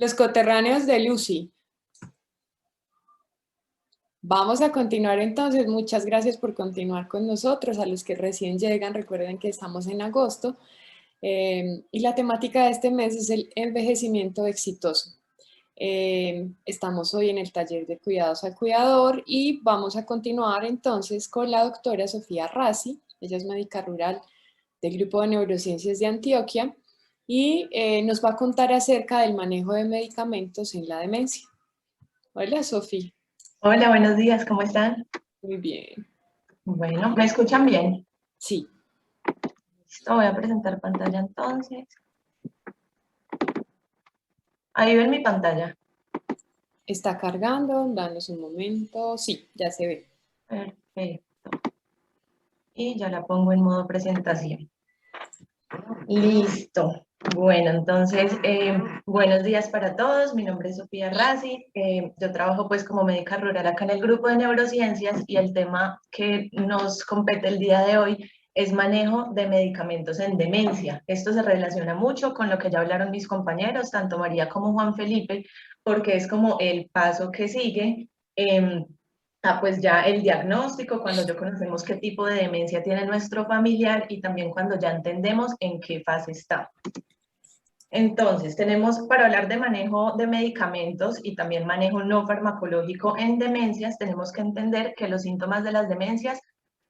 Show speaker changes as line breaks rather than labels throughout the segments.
Los coterráneos de Lucy. Vamos a continuar entonces. Muchas gracias por continuar con nosotros. A los que recién llegan, recuerden que estamos en agosto y la temática de este mes es el envejecimiento exitoso. Estamos hoy en el taller de cuidados al cuidador y vamos a continuar entonces con la doctora Sofía Rassi. Ella es médica rural del Grupo de Neurociencias de Antioquia y nos va a contar acerca del manejo de medicamentos en la demencia. Hola, Sofía.
Hola, buenos días, ¿cómo están?
Muy bien.
Bueno, ¿me escuchan bien?
Sí.
Listo, voy a presentar pantalla entonces. Ahí ven mi pantalla.
Está cargando, danos un momento. Sí, ya se ve.
Perfecto. Y ya la pongo en modo presentación. Listo. Bueno, entonces, buenos días para todos. Mi nombre es Sofía Rassi. Yo trabajo pues como médica rural acá en el grupo de neurociencias y el tema que nos compete el día de hoy es manejo de medicamentos en demencia. Esto se relaciona mucho con lo que ya hablaron mis compañeros, tanto María como Juan Felipe, porque es como el paso que sigue. Pues ya el diagnóstico, cuando ya conocemos qué tipo de demencia tiene nuestro familiar y también cuando ya entendemos en qué fase está. Entonces, tenemos para hablar de manejo de medicamentos y también manejo no farmacológico en demencias, tenemos que entender que los síntomas de las demencias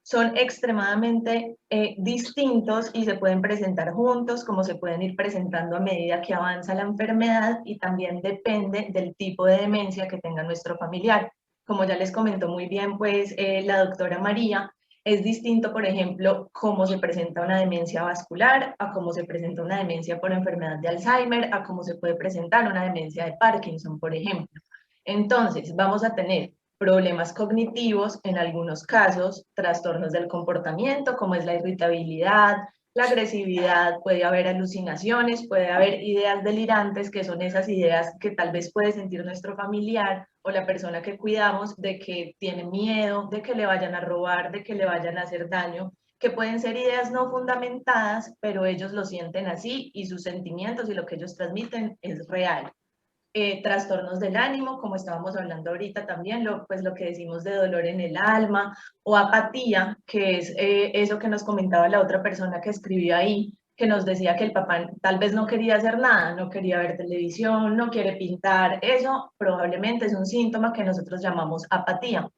son extremadamente distintos y se pueden presentar juntos, como se pueden ir presentando a medida que avanza la enfermedad y también depende del tipo de demencia que tenga nuestro familiar. Como ya les comentó muy bien pues la doctora María, es distinto, por ejemplo, cómo se presenta una demencia vascular, a cómo se presenta una demencia por enfermedad de Alzheimer, a cómo se puede presentar una demencia de Parkinson, por ejemplo. Entonces, vamos a tener problemas cognitivos, en algunos casos, trastornos del comportamiento, como es la irritabilidad, la agresividad, puede haber alucinaciones, puede haber ideas delirantes, que son esas ideas que tal vez puede sentir nuestro familiar o la persona que cuidamos de que tiene miedo, de que le vayan a robar, de que le vayan a hacer daño, que pueden ser ideas no fundamentadas, pero ellos lo sienten así y sus sentimientos y lo que ellos transmiten es real. Trastornos del ánimo, como estábamos hablando ahorita también, pues lo que decimos de dolor en el alma, o apatía, que es eso que nos comentaba la otra persona que escribió ahí, que nos decía que el papá tal vez no quería hacer nada, no quería ver televisión, no quiere pintar, eso probablemente es un síntoma que nosotros llamamos apatía.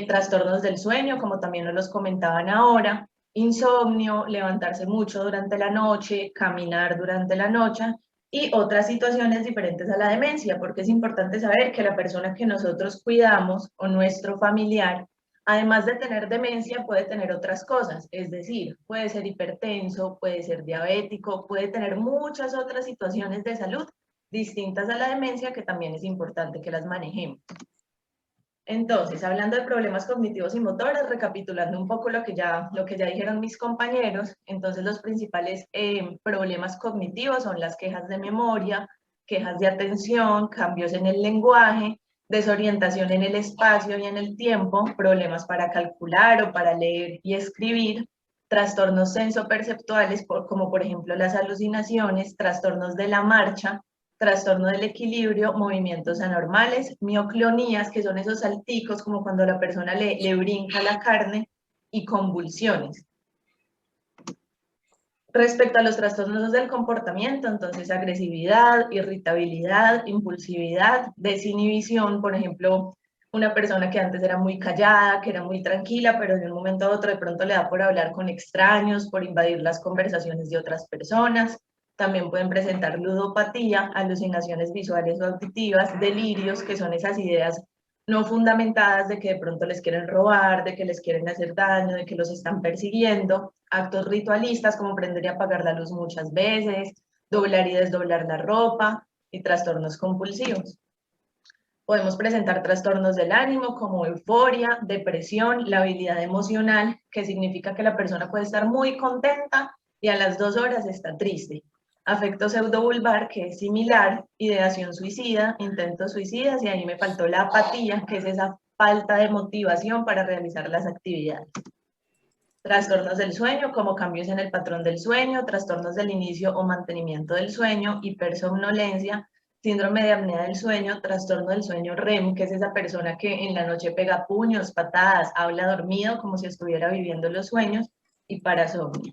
Trastornos del sueño, como también nos los comentaban ahora, insomnio, levantarse mucho durante la noche, caminar durante la noche, y otras situaciones diferentes a la demencia, porque es importante saber que la persona que nosotros cuidamos o nuestro familiar, además de tener demencia, puede tener otras cosas, es decir, puede ser hipertenso, puede ser diabético, puede tener muchas otras situaciones de salud distintas a la demencia que también es importante que las manejemos. Entonces, hablando de problemas cognitivos y motores, recapitulando un poco lo que ya dijeron mis compañeros, entonces los principales problemas cognitivos son las quejas de memoria, quejas de atención, cambios en el lenguaje, desorientación en el espacio y en el tiempo, problemas para calcular o para leer y escribir, trastornos sensoperceptuales como por ejemplo las alucinaciones, trastornos de la marcha, trastorno del equilibrio, movimientos anormales, mioclonías, que son esos salticos como cuando la persona le brinca la carne, y convulsiones. Respecto a los trastornos del comportamiento, entonces agresividad, irritabilidad, impulsividad, desinhibición, por ejemplo, una persona que antes era muy callada, que era muy tranquila, pero de un momento a otro de pronto le da por hablar con extraños, por invadir las conversaciones de otras personas. También pueden presentar ludopatía, alucinaciones visuales o auditivas, delirios, que son esas ideas no fundamentadas de que de pronto les quieren robar, de que les quieren hacer daño, de que los están persiguiendo, actos ritualistas como prender y apagar la luz muchas veces, doblar y desdoblar la ropa, y trastornos compulsivos. Podemos presentar trastornos del ánimo como euforia, depresión, labilidad emocional, que significa que la persona puede estar muy contenta y a las 2 horas está triste. Afecto pseudovulvar, que es similar, ideación suicida, intentos suicidas, y ahí me faltó la apatía, que es esa falta de motivación para realizar las actividades. Trastornos del sueño, como cambios en el patrón del sueño, trastornos del inicio o mantenimiento del sueño, hipersomnolencia, síndrome de apnea del sueño, trastorno del sueño REM, que es esa persona que en la noche pega puños, patadas, habla dormido como si estuviera viviendo los sueños, y parasomnia.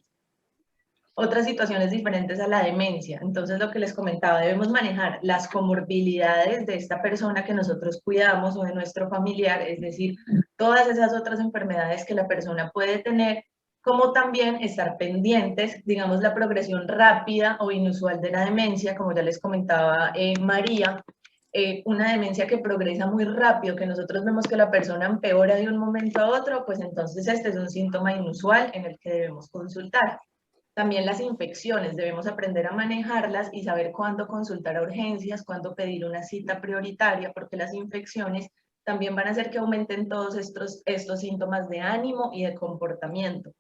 Otras situaciones diferentes a la demencia. Entonces, lo que les comentaba, debemos manejar las comorbilidades de esta persona que nosotros cuidamos o de nuestro familiar, es decir, todas esas otras enfermedades que la persona puede tener, como también estar pendientes, digamos, la progresión rápida o inusual de la demencia, como ya les comentaba María, una demencia que progresa muy rápido, que nosotros vemos que la persona empeora de un momento a otro, pues entonces este es un síntoma inusual en el que debemos consultar. También las infecciones, debemos aprender a manejarlas y saber cuándo consultar a urgencias, cuándo pedir una cita prioritaria, porque las infecciones también van a hacer que aumenten todos estos síntomas de ánimo y de comportamiento.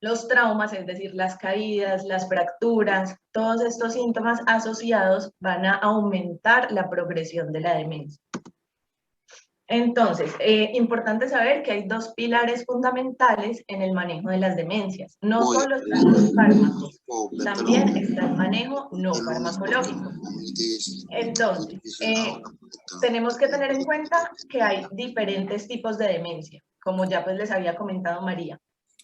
Los traumas, es decir, las caídas, las fracturas, todos estos síntomas asociados van a aumentar la progresión de la demencia. Entonces, importante saber que hay dos pilares fundamentales en el manejo de las demencias. No solo están los fármacos, también está el manejo no farmacológico. Entonces, tenemos que tener en cuenta que hay diferentes tipos de demencia, como ya pues les había comentado María.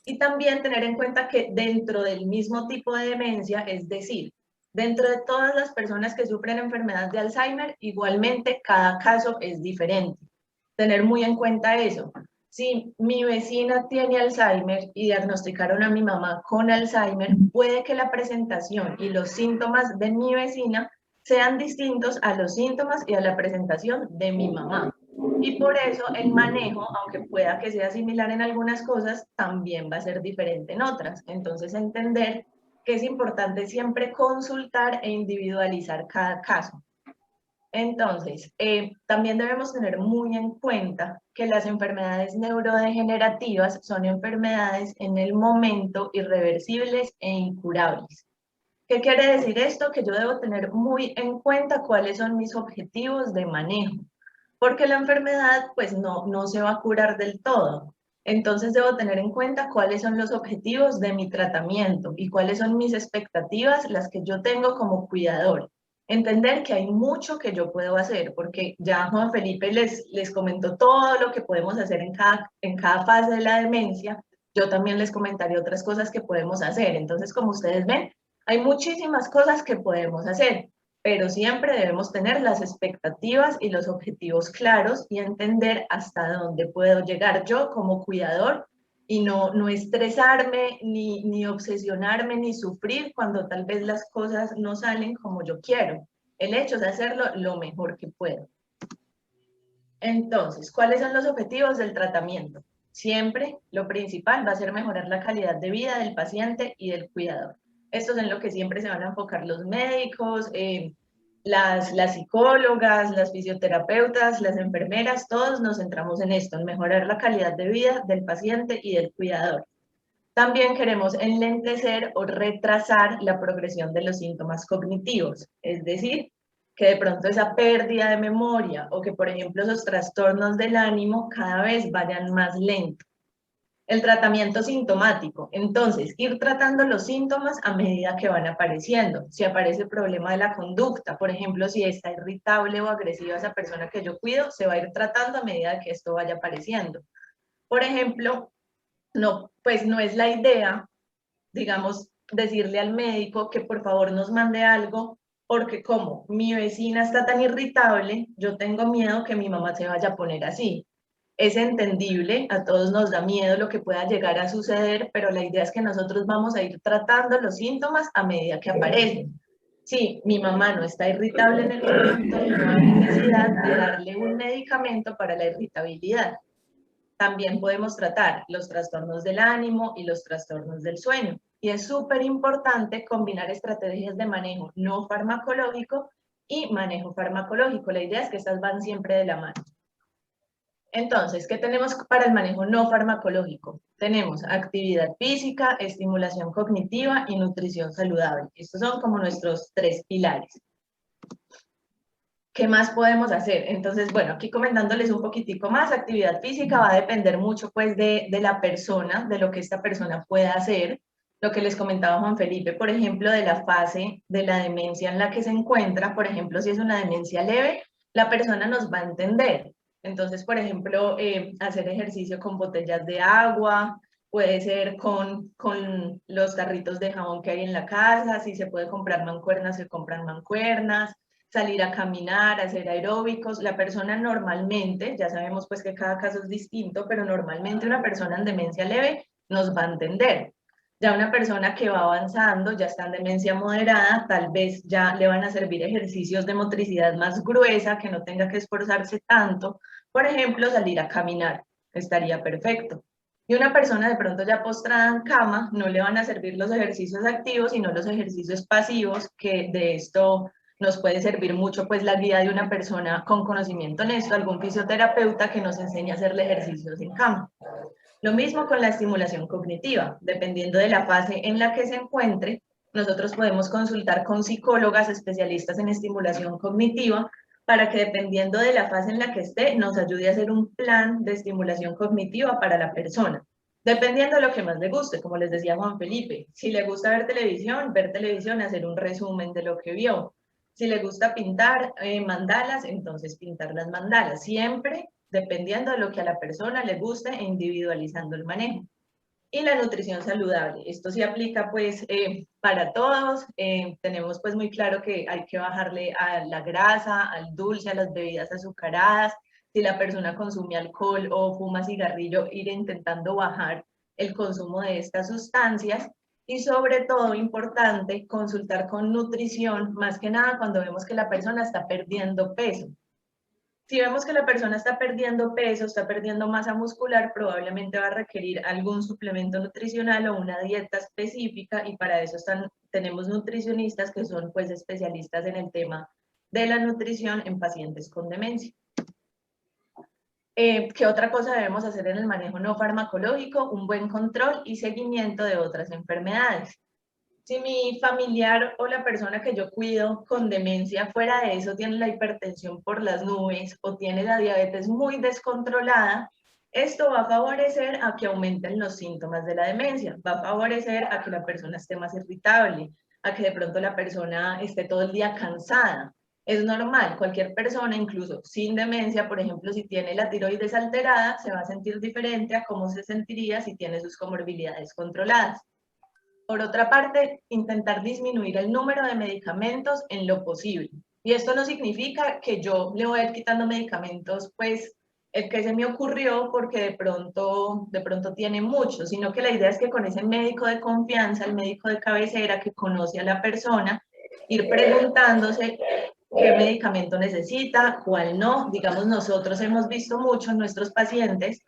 Y también tener en cuenta que dentro del mismo tipo de demencia, es decir, dentro de todas las personas que sufren enfermedad de Alzheimer, igualmente cada caso es diferente. Tener muy en cuenta eso. Si mi vecina tiene Alzheimer y diagnosticaron a mi mamá con Alzheimer, puede que la presentación y los síntomas de mi vecina sean distintos a los síntomas y a la presentación de mi mamá. Y por eso el manejo, aunque pueda que sea similar en algunas cosas, también va a ser diferente en otras. Entonces, entender que es importante siempre consultar e individualizar cada caso. Entonces, también debemos tener muy en cuenta que las enfermedades neurodegenerativas son enfermedades en el momento irreversibles e incurables. ¿Qué quiere decir esto? Que yo debo tener muy en cuenta cuáles son mis objetivos de manejo, porque la enfermedad pues no se va a curar del todo. Entonces debo tener en cuenta cuáles son los objetivos de mi tratamiento y cuáles son mis expectativas, las que yo tengo como cuidador. Entender que hay mucho que yo puedo hacer, porque ya Juan Felipe les comentó todo lo que podemos hacer en cada fase de la demencia. Yo también les comentaré otras cosas que podemos hacer. Entonces, como ustedes ven, hay muchísimas cosas que podemos hacer, pero siempre debemos tener las expectativas y los objetivos claros y entender hasta dónde puedo llegar yo como cuidador y no estresarme, ni obsesionarme, ni sufrir cuando tal vez las cosas no salen como yo quiero. El hecho es hacerlo lo mejor que puedo. Entonces, ¿cuáles son los objetivos del tratamiento? Siempre lo principal va a ser mejorar la calidad de vida del paciente y del cuidador. Esto es en lo que siempre se van a enfocar los médicos, las psicólogas, las fisioterapeutas, las enfermeras, todos nos centramos en esto, en mejorar la calidad de vida del paciente y del cuidador. También queremos enlentecer o retrasar la progresión de los síntomas cognitivos, es decir, que de pronto esa pérdida de memoria o que, por ejemplo, esos trastornos del ánimo cada vez vayan más lento. El tratamiento sintomático. Entonces, ir tratando los síntomas a medida que van apareciendo. Si aparece el problema de la conducta, por ejemplo, si está irritable o agresiva esa persona que yo cuido, se va a ir tratando a medida que esto vaya apareciendo. Por ejemplo, pues no es la idea, digamos, decirle al médico que por favor nos mande algo, porque como mi vecina está tan irritable, yo tengo miedo que mi mamá se vaya a poner así. Es entendible, a todos nos da miedo lo que pueda llegar a suceder, pero la idea es que nosotros vamos a ir tratando los síntomas a medida que aparecen. Si mi mamá no está irritable en el momento, no hay necesidad de darle un medicamento para la irritabilidad. También podemos tratar los trastornos del ánimo y los trastornos del sueño. Y es súper importante combinar estrategias de manejo no farmacológico y manejo farmacológico. La idea es que estas van siempre de la mano. Entonces, ¿qué tenemos para el manejo no farmacológico? Tenemos actividad física, estimulación cognitiva y nutrición saludable. Estos son como nuestros 3 pilares. ¿Qué más podemos hacer? Entonces, bueno, aquí comentándoles un poquitico más, actividad física va a depender mucho pues de la persona, de lo que esta persona pueda hacer. lo que les comentaba Juan Felipe, por ejemplo, de la fase de la demencia en la que se encuentra. Por ejemplo, si es una demencia leve, la persona nos va a entender. Entonces, por ejemplo, hacer ejercicio con botellas de agua, puede ser con los tarritos de jabón que hay en la casa, si se puede comprar mancuernas, se compran mancuernas, salir a caminar, hacer aeróbicos. La persona normalmente, ya sabemos pues que cada caso es distinto, pero normalmente una persona en demencia leve nos va a entender. Ya una persona que va avanzando, ya está en demencia moderada, tal vez ya le van a servir ejercicios de motricidad más gruesa, que no tenga que esforzarse tanto. Por ejemplo, salir a caminar, estaría perfecto. Y una persona de pronto ya postrada en cama, no le van a servir los ejercicios activos, sino los ejercicios pasivos, que de esto nos puede servir mucho pues la guía de una persona con conocimiento en esto, algún fisioterapeuta que nos enseñe a hacerle ejercicios en cama. Lo mismo con la estimulación cognitiva, dependiendo de la fase en la que se encuentre, nosotros podemos consultar con psicólogas especialistas en estimulación cognitiva para que dependiendo de la fase en la que esté, nos ayude a hacer un plan de estimulación cognitiva para la persona. Dependiendo de lo que más le guste, como les decía Juan Felipe, si le gusta ver televisión, hacer un resumen de lo que vio. Si le gusta pintar mandalas, entonces pintar las mandalas, siempre dependiendo de lo que a la persona le guste e individualizando el manejo. Y la nutrición saludable, esto sí aplica pues para todos, tenemos pues muy claro que hay que bajarle a la grasa, al dulce, a las bebidas azucaradas. Si la persona consume alcohol o fuma cigarrillo, ir intentando bajar el consumo de estas sustancias. Y sobre todo, importante, consultar con nutrición, más que nada cuando vemos que la persona está perdiendo peso. Si vemos que la persona está perdiendo peso, está perdiendo masa muscular, probablemente va a requerir algún suplemento nutricional o una dieta específica, y para eso tenemos nutricionistas que son pues especialistas en el tema de la nutrición en pacientes con demencia. ¿Qué otra cosa debemos hacer en el manejo no farmacológico? Un buen control y seguimiento de otras enfermedades. Si mi familiar o la persona que yo cuido con demencia fuera de eso tiene la hipertensión por las nubes o tiene la diabetes muy descontrolada, esto va a favorecer a que aumenten los síntomas de la demencia, va a favorecer a que la persona esté más irritable, a que de pronto la persona esté todo el día cansada. Es normal, cualquier persona, incluso sin demencia, por ejemplo, si tiene la tiroides alterada, se va a sentir diferente a cómo se sentiría si tiene sus comorbilidades controladas. Por otra parte, intentar disminuir el número de medicamentos en lo posible. Y esto no significa que yo le voy a ir quitando medicamentos, pues el que se me ocurrió porque de pronto tiene muchos, sino que la idea es que con ese médico de confianza, el médico de cabecera que conoce a la persona, ir preguntándose qué medicamento necesita, cuál no. Digamos, nosotros hemos visto mucho en nuestros pacientes,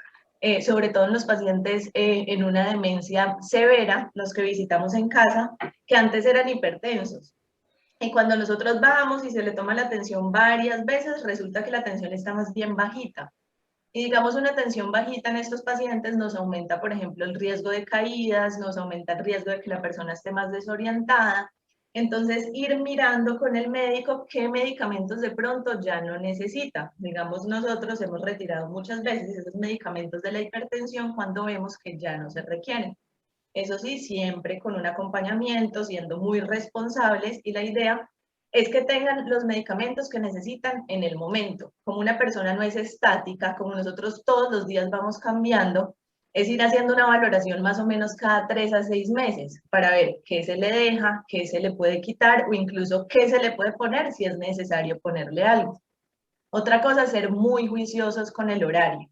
sobre todo en los pacientes en una demencia severa, los que visitamos en casa, que antes eran hipertensos. Y cuando nosotros vamos y se le toma la tensión varias veces, resulta que la tensión está más bien bajita. Y digamos, una tensión bajita en estos pacientes nos aumenta, por ejemplo, el riesgo de caídas, nos aumenta el riesgo de que la persona esté más desorientada. Entonces, ir mirando con el médico qué medicamentos de pronto ya no necesita. Digamos, nosotros hemos retirado muchas veces esos medicamentos de la hipertensión cuando vemos que ya no se requieren. Eso sí, siempre con un acompañamiento, siendo muy responsables, y la idea es que tengan los medicamentos que necesitan en el momento. Como una persona no es estática, como nosotros todos los días vamos cambiando, es ir haciendo una valoración más o menos cada 3 a 6 meses para ver qué se le deja, qué se le puede quitar o incluso qué se le puede poner si es necesario ponerle algo. Otra cosa es ser muy juiciosos con el horario.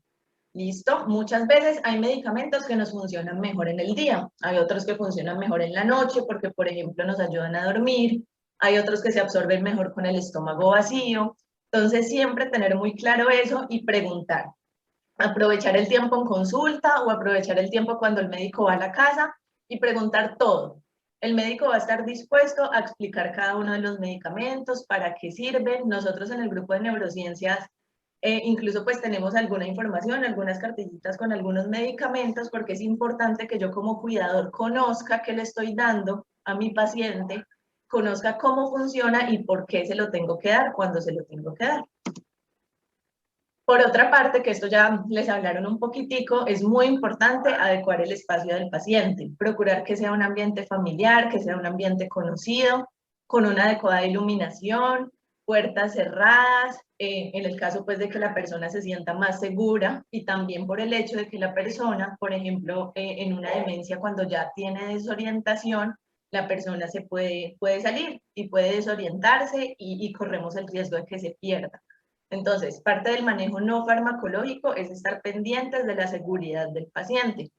¿Listo? Muchas veces hay medicamentos que nos funcionan mejor en el día, hay otros que funcionan mejor en la noche porque, por ejemplo, nos ayudan a dormir, hay otros que se absorben mejor con el estómago vacío. Entonces, siempre tener muy claro eso y preguntar. Aprovechar el tiempo en consulta o aprovechar el tiempo cuando el médico va a la casa y preguntar todo. El médico va a estar dispuesto a explicar cada uno de los medicamentos, para qué sirven. Nosotros en el grupo de neurociencias incluso pues tenemos alguna información, algunas cartillitas con algunos medicamentos, porque es importante que yo como cuidador conozca qué le estoy dando a mi paciente, conozca cómo funciona y por qué se lo tengo que dar, cuándo se lo tengo que dar. Por otra parte, que esto ya les hablaron un poquitico, es muy importante adecuar el espacio del paciente, procurar que sea un ambiente familiar, que sea un ambiente conocido, con una adecuada iluminación, puertas cerradas, en el caso pues de que la persona se sienta más segura y también por el hecho de que la persona, por ejemplo, en una demencia cuando ya tiene desorientación, la persona puede salir y puede desorientarse y corremos el riesgo de que se pierda. Entonces, parte del manejo no farmacológico es estar pendientes de la seguridad del paciente.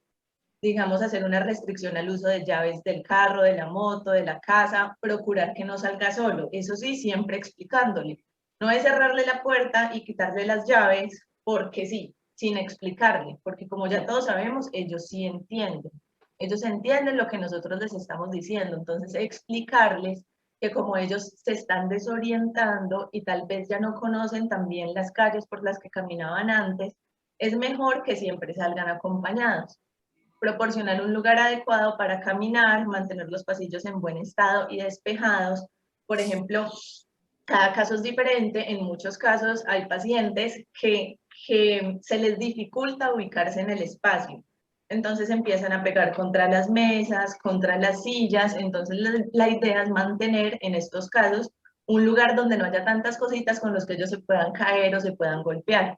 Digamos, hacer una restricción al uso de llaves del carro, de la moto, de la casa, procurar que no salga solo. Eso sí, siempre explicándole. No es cerrarle la puerta y quitarle las llaves porque sí, sin explicarle, porque como ya todos sabemos, ellos sí entienden. Ellos entienden lo que nosotros les estamos diciendo. Entonces, explicarles que como ellos se están desorientando y tal vez ya no conocen también las calles por las que caminaban antes, es mejor que siempre salgan acompañados. Proporcionar un lugar adecuado para caminar, mantener los pasillos en buen estado y despejados. Por ejemplo, cada caso es diferente. En muchos casos hay pacientes que se les dificulta ubicarse en el espacio. Entonces empiezan a pegar contra las mesas, contra las sillas. Entonces la idea es mantener en estos casos un lugar donde no haya tantas cositas con los que ellos se puedan caer o se puedan golpear.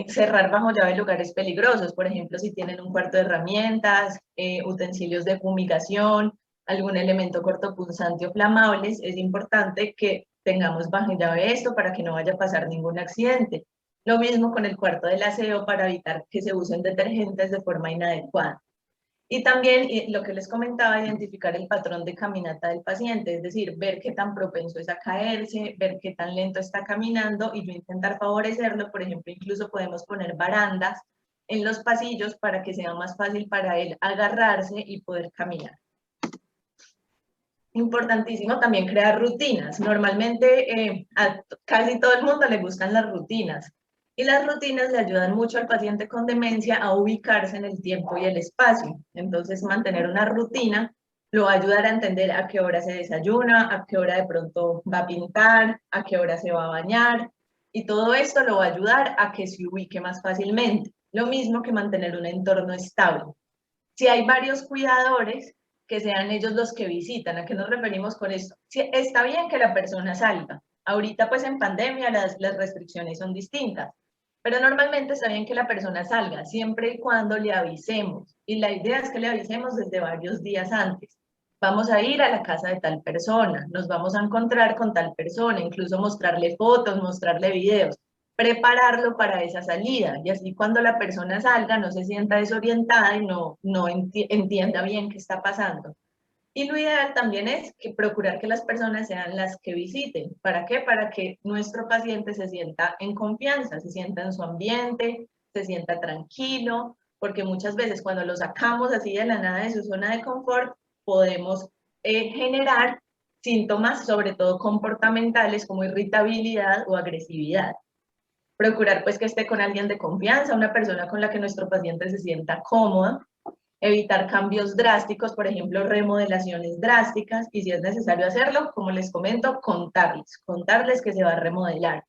Cerrar bajo llave lugares peligrosos, por ejemplo, si tienen un cuarto de herramientas, utensilios de fumigación, algún elemento cortopunzante o flamables, es importante que tengamos bajo llave esto para que no vaya a pasar ningún accidente. Lo mismo con el cuarto del aseo para evitar que se usen detergentes de forma inadecuada. Y también lo que les comentaba, identificar el patrón de caminata del paciente, es decir, ver qué tan propenso es a caerse, ver qué tan lento está caminando y yo intentar favorecerlo. Por ejemplo, incluso podemos poner barandas en los pasillos para que sea más fácil para él agarrarse y poder caminar. Importantísimo también crear rutinas. Normalmente a casi todo el mundo le gustan las rutinas. Y las rutinas le ayudan mucho al paciente con demencia a ubicarse en el tiempo y el espacio. Entonces, mantener una rutina lo va a ayudar a entender a qué hora se desayuna, a qué hora de pronto va a pintar, a qué hora se va a bañar. Y todo esto lo va a ayudar a que se ubique más fácilmente. Lo mismo que mantener un entorno estable. Si hay varios cuidadores, que sean ellos los que visitan. ¿A qué nos referimos con esto? Si está bien que la persona salga. Ahorita, pues en pandemia, las restricciones son distintas. Pero normalmente está bien que la persona salga, siempre y cuando le avisemos. Y la idea es que le avisemos desde varios días antes. Vamos a ir a la casa de tal persona, nos vamos a encontrar con tal persona, incluso mostrarle fotos, mostrarle videos, prepararlo para esa salida. Y así cuando la persona salga no se sienta desorientada y no entienda bien qué está pasando. Y lo ideal también es que procurar que las personas sean las que visiten. ¿Para qué? Para que nuestro paciente se sienta en confianza, se sienta en su ambiente, se sienta tranquilo, porque muchas veces cuando lo sacamos así de la nada de su zona de confort, podemos generar síntomas, sobre todo comportamentales, como irritabilidad o agresividad. Procurar pues que esté con alguien de confianza, una persona con la que nuestro paciente se sienta cómodo, evitar cambios drásticos, por ejemplo, remodelaciones drásticas, y si es necesario hacerlo, como les comento, contarles que se va a remodelar.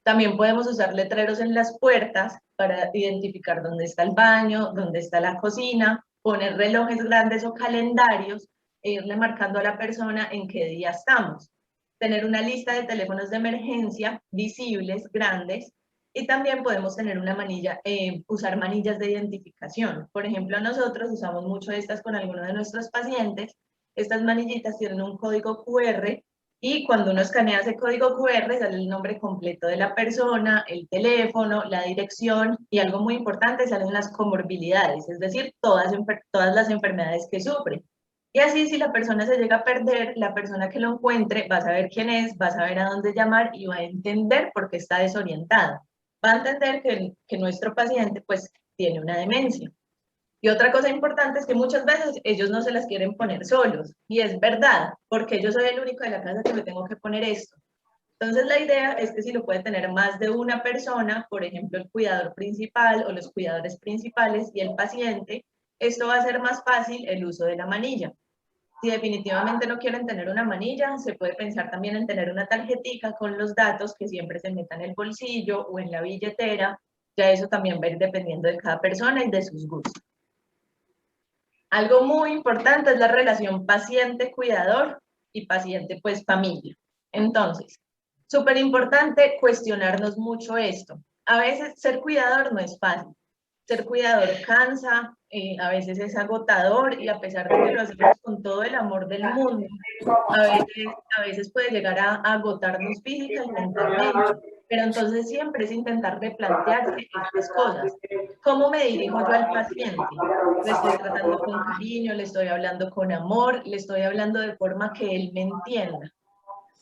También podemos usar letreros en las puertas para identificar dónde está el baño, dónde está la cocina, poner relojes grandes o calendarios e irle marcando a la persona en qué día estamos. Tener una lista de teléfonos de emergencia visibles, grandes, y también podemos tener una manilla, usar manillas de identificación. Por ejemplo, nosotros usamos mucho estas con algunos de nuestros pacientes. Estas manillitas tienen un código QR y cuando uno escanea ese código QR sale el nombre completo de la persona, el teléfono, la dirección y algo muy importante, salen las comorbilidades, es decir, todas las enfermedades que sufre. Y así si la persona se llega a perder, la persona que lo encuentre va a saber quién es, va a saber a dónde llamar y va a entender por qué está desorientada. Va a entender que nuestro paciente pues tiene una demencia. Y otra cosa importante es que muchas veces ellos no se las quieren poner solos. Y es verdad, porque yo soy el único de la casa que me tengo que poner esto. Entonces la idea es que si lo puede tener más de una persona, por ejemplo el cuidador principal o los cuidadores principales y el paciente, esto va a hacer más fácil el uso de la manilla. Si definitivamente no quieren tener una manilla, se puede pensar también en tener una tarjetica con los datos que siempre se metan en el bolsillo o en la billetera. Ya eso también va a ir dependiendo de cada persona y de sus gustos. Algo muy importante es la relación paciente-cuidador y paciente, pues, familia. Entonces, súper importante cuestionarnos mucho esto. A veces ser cuidador no es fácil. Ser cuidador cansa, a veces es agotador y a pesar de que lo hacemos con todo el amor del mundo, a veces puede llegar a agotarnos física y mentalmente. Pero entonces siempre es intentar replantearse estas cosas. ¿Cómo me dirijo yo al paciente? Le estoy tratando con cariño, le estoy hablando con amor, le estoy hablando de forma que él me entienda.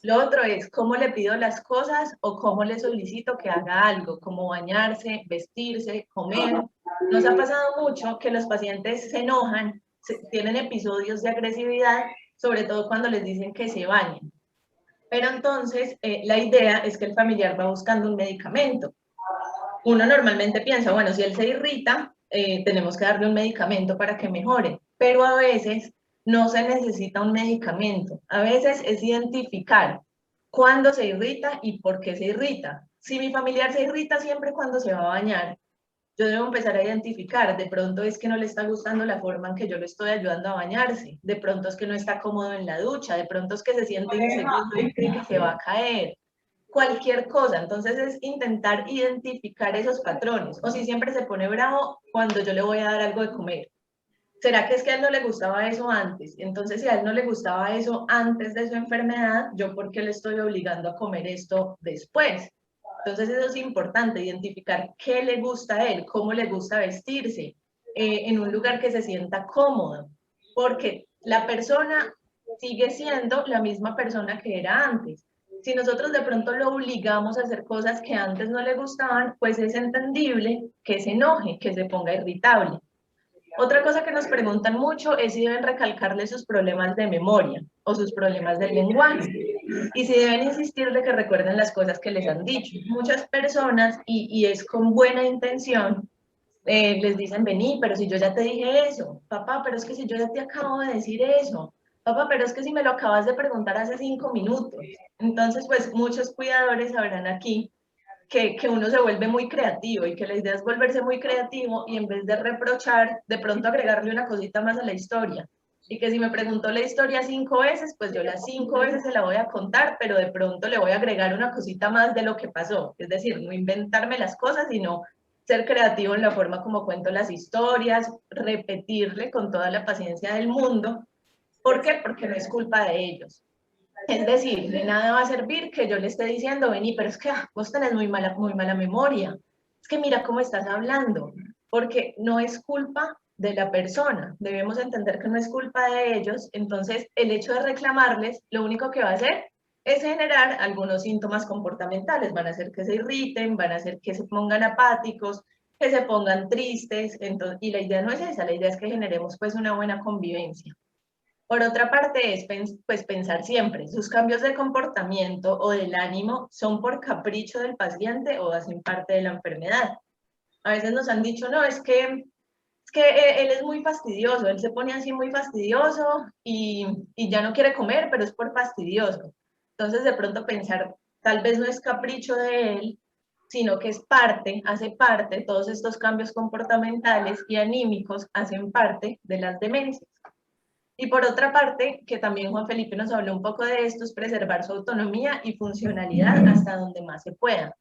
Lo otro es cómo le pido las cosas o cómo le solicito que haga algo, como bañarse, vestirse, comer. Nos ha pasado mucho que los pacientes se enojan, tienen episodios de agresividad, sobre todo cuando les dicen que se bañen. Pero entonces la idea es que el familiar va buscando un medicamento. Uno normalmente piensa, bueno, si él se irrita, tenemos que darle un medicamento para que mejore, pero a veces no se necesita un medicamento. A veces es identificar cuándo se irrita y por qué se irrita. Si mi familiar se irrita siempre cuando se va a bañar, yo debo empezar a identificar, de pronto es que no le está gustando la forma en que yo le estoy ayudando a bañarse, de pronto es que no está cómodo en la ducha, de pronto es que se siente inseguro y cree que se va a caer, cualquier cosa. Entonces es intentar identificar esos patrones, o si siempre se pone bravo cuando yo le voy a dar algo de comer. ¿Será que es que a él no le gustaba eso antes? Entonces, si a él no le gustaba eso antes de su enfermedad, ¿yo por qué le estoy obligando a comer esto después? Entonces, eso es importante, identificar qué le gusta a él, cómo le gusta vestirse, en un lugar que se sienta cómodo, porque la persona sigue siendo la misma persona que era antes. Si nosotros de pronto lo obligamos a hacer cosas que antes no le gustaban, pues es entendible que se enoje, que se ponga irritable. Otra cosa que nos preguntan mucho es si deben recalcarle sus problemas de memoria o sus problemas del lenguaje y si deben insistir de que recuerden las cosas que les han dicho. Muchas personas, y es con buena intención, les dicen, vení, pero si yo ya te dije eso, papá, pero es que si yo ya te acabo de decir eso, papá, pero es que si me lo acabas de preguntar hace 5 minutos. Entonces, pues muchos cuidadores sabrán aquí que uno se vuelve muy creativo y que la idea es volverse muy creativo y en vez de reprochar, de pronto agregarle una cosita más a la historia. Y que si me preguntó la historia 5 veces, pues yo las 5 veces se la voy a contar, pero de pronto le voy a agregar una cosita más de lo que pasó. Es decir, no inventarme las cosas, sino ser creativo en la forma como cuento las historias, repetirle con toda la paciencia del mundo. ¿Por qué? Porque no es culpa de ellos. Es decir, de nada va a servir que yo le esté diciendo, vení, pero es que vos tenés muy mala memoria. Es que mira cómo estás hablando, porque no es culpa de la persona. Debemos entender que no es culpa de ellos. Entonces, el hecho de reclamarles, lo único que va a hacer es generar algunos síntomas comportamentales. Van a hacer que se irriten, van a hacer que se pongan apáticos, que se pongan tristes. Entonces, y la idea no es esa, la idea es que generemos pues una buena convivencia. Por otra parte, es pues, pensar siempre, sus cambios de comportamiento o del ánimo son por capricho del paciente o hacen parte de la enfermedad. A veces nos han dicho, no, es que él es muy fastidioso, él se pone así muy fastidioso y ya no quiere comer, pero es por fastidioso. Entonces, de pronto pensar, tal vez no es capricho de él, sino que es parte, hace parte, todos estos cambios comportamentales y anímicos hacen parte de las demencias. Y por otra parte, que también Juan Felipe nos habló un poco de esto, es preservar su autonomía y funcionalidad hasta donde más se pueda.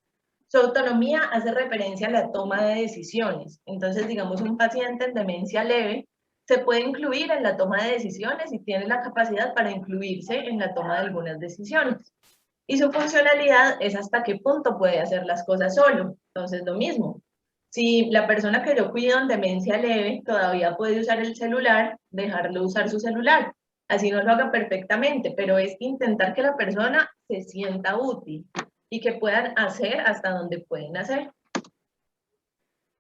Su autonomía hace referencia a la toma de decisiones. Entonces, digamos, un paciente en demencia leve se puede incluir en la toma de decisiones y tiene la capacidad para incluirse en la toma de algunas decisiones. Y su funcionalidad es hasta qué punto puede hacer las cosas solo. Entonces, lo mismo, si la persona que yo cuido en demencia leve todavía puede usar el celular, dejarlo usar su celular. Así no lo haga perfectamente, pero es intentar que la persona se sienta útil y que puedan hacer hasta donde pueden hacer.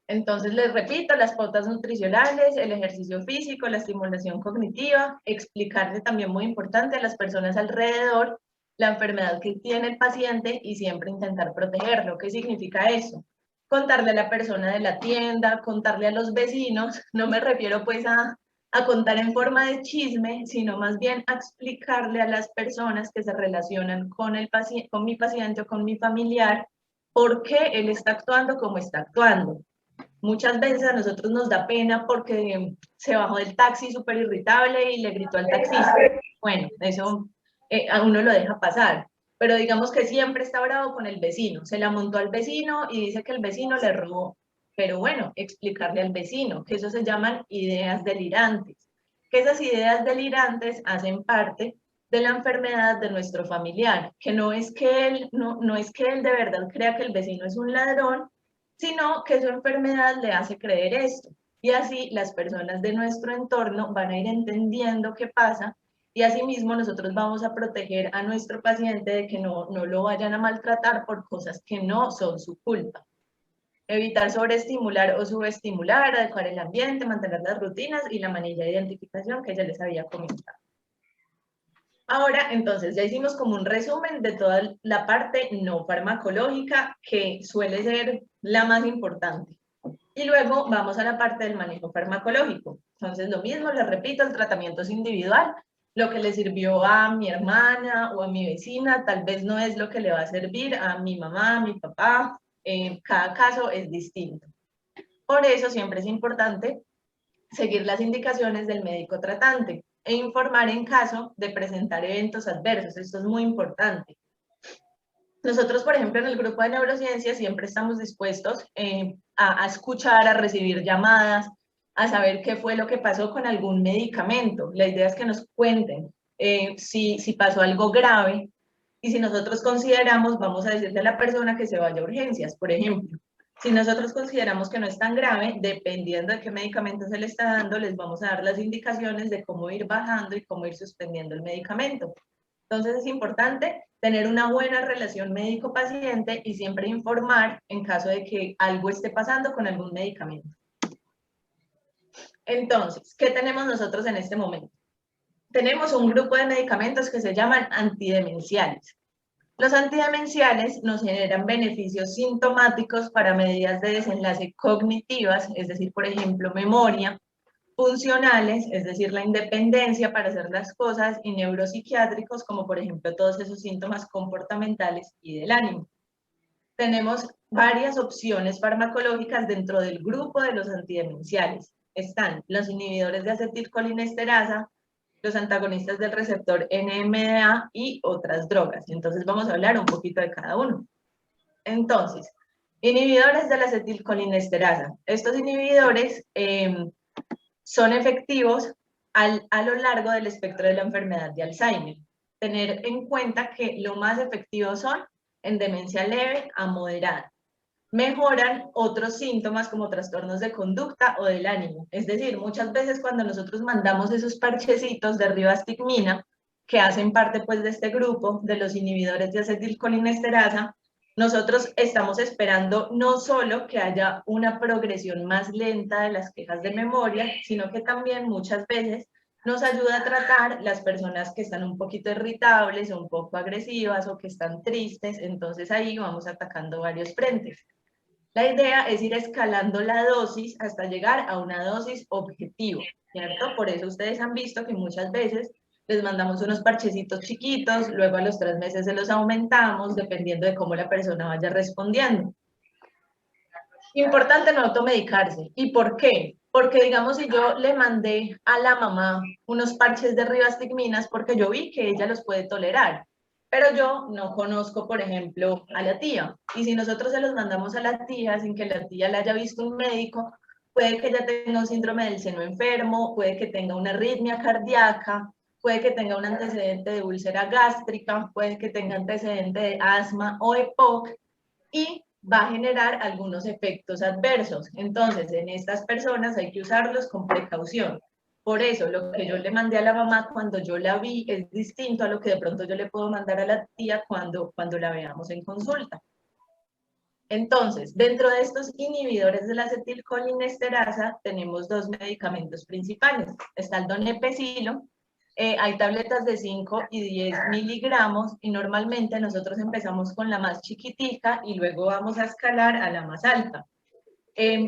Entonces, les repito, las pautas nutricionales, el ejercicio físico, la estimulación cognitiva, explicarle también muy importante a las personas alrededor la enfermedad que tiene el paciente y siempre intentar protegerlo. ¿Qué significa eso? Contarle a la persona de la tienda, contarle a los vecinos, no me refiero pues a a contar en forma de chisme, sino más bien a explicarle a las personas que se relacionan con, con mi paciente o con mi familiar por qué él está actuando como está actuando. Muchas veces a nosotros nos da pena porque se bajó del taxi súper irritable y le gritó al taxista. Bueno, eso a uno lo deja pasar, pero digamos que siempre está bravo con el vecino, se la montó al vecino y dice que el vecino le robó. Pero bueno, explicarle al vecino que eso se llaman ideas delirantes, que esas ideas delirantes hacen parte de la enfermedad de nuestro familiar, que no es que él, no es que él de verdad crea que el vecino es un ladrón, sino que su enfermedad le hace creer esto. Y así las personas de nuestro entorno van a ir entendiendo qué pasa y asimismo nosotros vamos a proteger a nuestro paciente de que no lo vayan a maltratar por cosas que no son su culpa. Evitar sobreestimular o subestimular, adecuar el ambiente, mantener las rutinas y la manilla de identificación que ya les había comentado. Ahora, entonces, ya hicimos como un resumen de toda la parte no farmacológica, que suele ser la más importante. Y luego vamos a la parte del manejo farmacológico. Entonces, lo mismo, les repito, el tratamiento es individual. Lo que le sirvió a mi hermana o a mi vecina, tal vez no es lo que le va a servir a mi mamá, a mi papá. Cada caso es distinto. Por eso siempre es importante seguir las indicaciones del médico tratante e informar en caso de presentar eventos adversos. Esto es muy importante. Nosotros, por ejemplo, en el grupo de neurociencias siempre estamos dispuestos a escuchar, a recibir llamadas, a saber qué fue lo que pasó con algún medicamento. La idea es que nos cuenten si pasó algo grave y si nosotros consideramos, vamos a decirle a la persona que se vaya a urgencias, por ejemplo. Si nosotros consideramos que no es tan grave, dependiendo de qué medicamento se le está dando, les vamos a dar las indicaciones de cómo ir bajando y cómo ir suspendiendo el medicamento. Entonces es importante tener una buena relación médico-paciente y siempre informar en caso de que algo esté pasando con algún medicamento. Entonces, ¿qué tenemos nosotros en este momento? Tenemos un grupo de medicamentos que se llaman antidemenciales. Los antidemenciales nos generan beneficios sintomáticos para medidas de desenlace cognitivas, es decir, por ejemplo, memoria, funcionales, es decir, la independencia para hacer las cosas, y neuropsiquiátricos, como por ejemplo todos esos síntomas comportamentales y del ánimo. Tenemos varias opciones farmacológicas dentro del grupo de los antidemenciales. Están los inhibidores de acetilcolinesterasa, los antagonistas del receptor NMDA y otras drogas. Entonces vamos a hablar un poquito de cada uno. Entonces, inhibidores de la acetilcolinesterasa. Estos inhibidores son efectivos a lo largo del espectro de la enfermedad de Alzheimer. Tener en cuenta que lo más efectivos son en demencia leve a moderada. Mejoran otros síntomas como trastornos de conducta o del ánimo. Es decir, muchas veces cuando nosotros mandamos esos parchecitos de rivastigmina, que hacen parte pues de este grupo de los inhibidores de acetilcolinesterasa, nosotros estamos esperando no solo que haya una progresión más lenta de las quejas de memoria, sino que también muchas veces nos ayuda a tratar las personas que están un poquito irritables o un poco agresivas o que están tristes. Entonces ahí vamos atacando varios frentes. La idea es ir escalando la dosis hasta llegar a una dosis objetivo, ¿cierto? Por eso ustedes han visto que muchas veces les mandamos unos parchecitos chiquitos, luego a los 3 meses se los aumentamos, dependiendo de cómo la persona vaya respondiendo. Importante no automedicarse. ¿Y por qué? Porque, digamos, si yo le mandé a la mamá unos parches de rivastigminas porque yo vi que ella los puede tolerar, pero yo no conozco, por ejemplo, a la tía. Y si nosotros se los mandamos a la tía sin que la tía le haya visto un médico, puede que ella tenga un síndrome del seno enfermo, puede que tenga una arritmia cardíaca, puede que tenga un antecedente de úlcera gástrica, puede que tenga antecedente de asma o EPOC, y va a generar algunos efectos adversos. Entonces, en estas personas hay que usarlos con precaución. Por eso, lo que yo le mandé a la mamá cuando yo la vi es distinto a lo que de pronto yo le puedo mandar a la tía cuando la veamos en consulta. Entonces, dentro de estos inhibidores de la acetilcolinesterasa, tenemos 2 medicamentos principales. Está el donepezilo. Hay tabletas de 5 y 10 miligramos y normalmente nosotros empezamos con la más chiquitica y luego vamos a escalar a la más alta.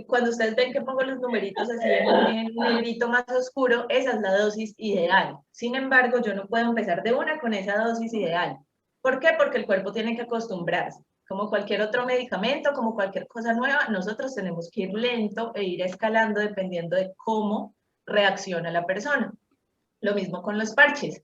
Cuando ustedes ven que pongo los numeritos así en negrito más oscuro, esa es la dosis ideal. Sin embargo, yo no puedo empezar de una con esa dosis ideal. ¿Por qué? Porque el cuerpo tiene que acostumbrarse. Como cualquier otro medicamento, como cualquier cosa nueva, nosotros tenemos que ir lento e ir escalando dependiendo de cómo reacciona la persona. Lo mismo con los parches.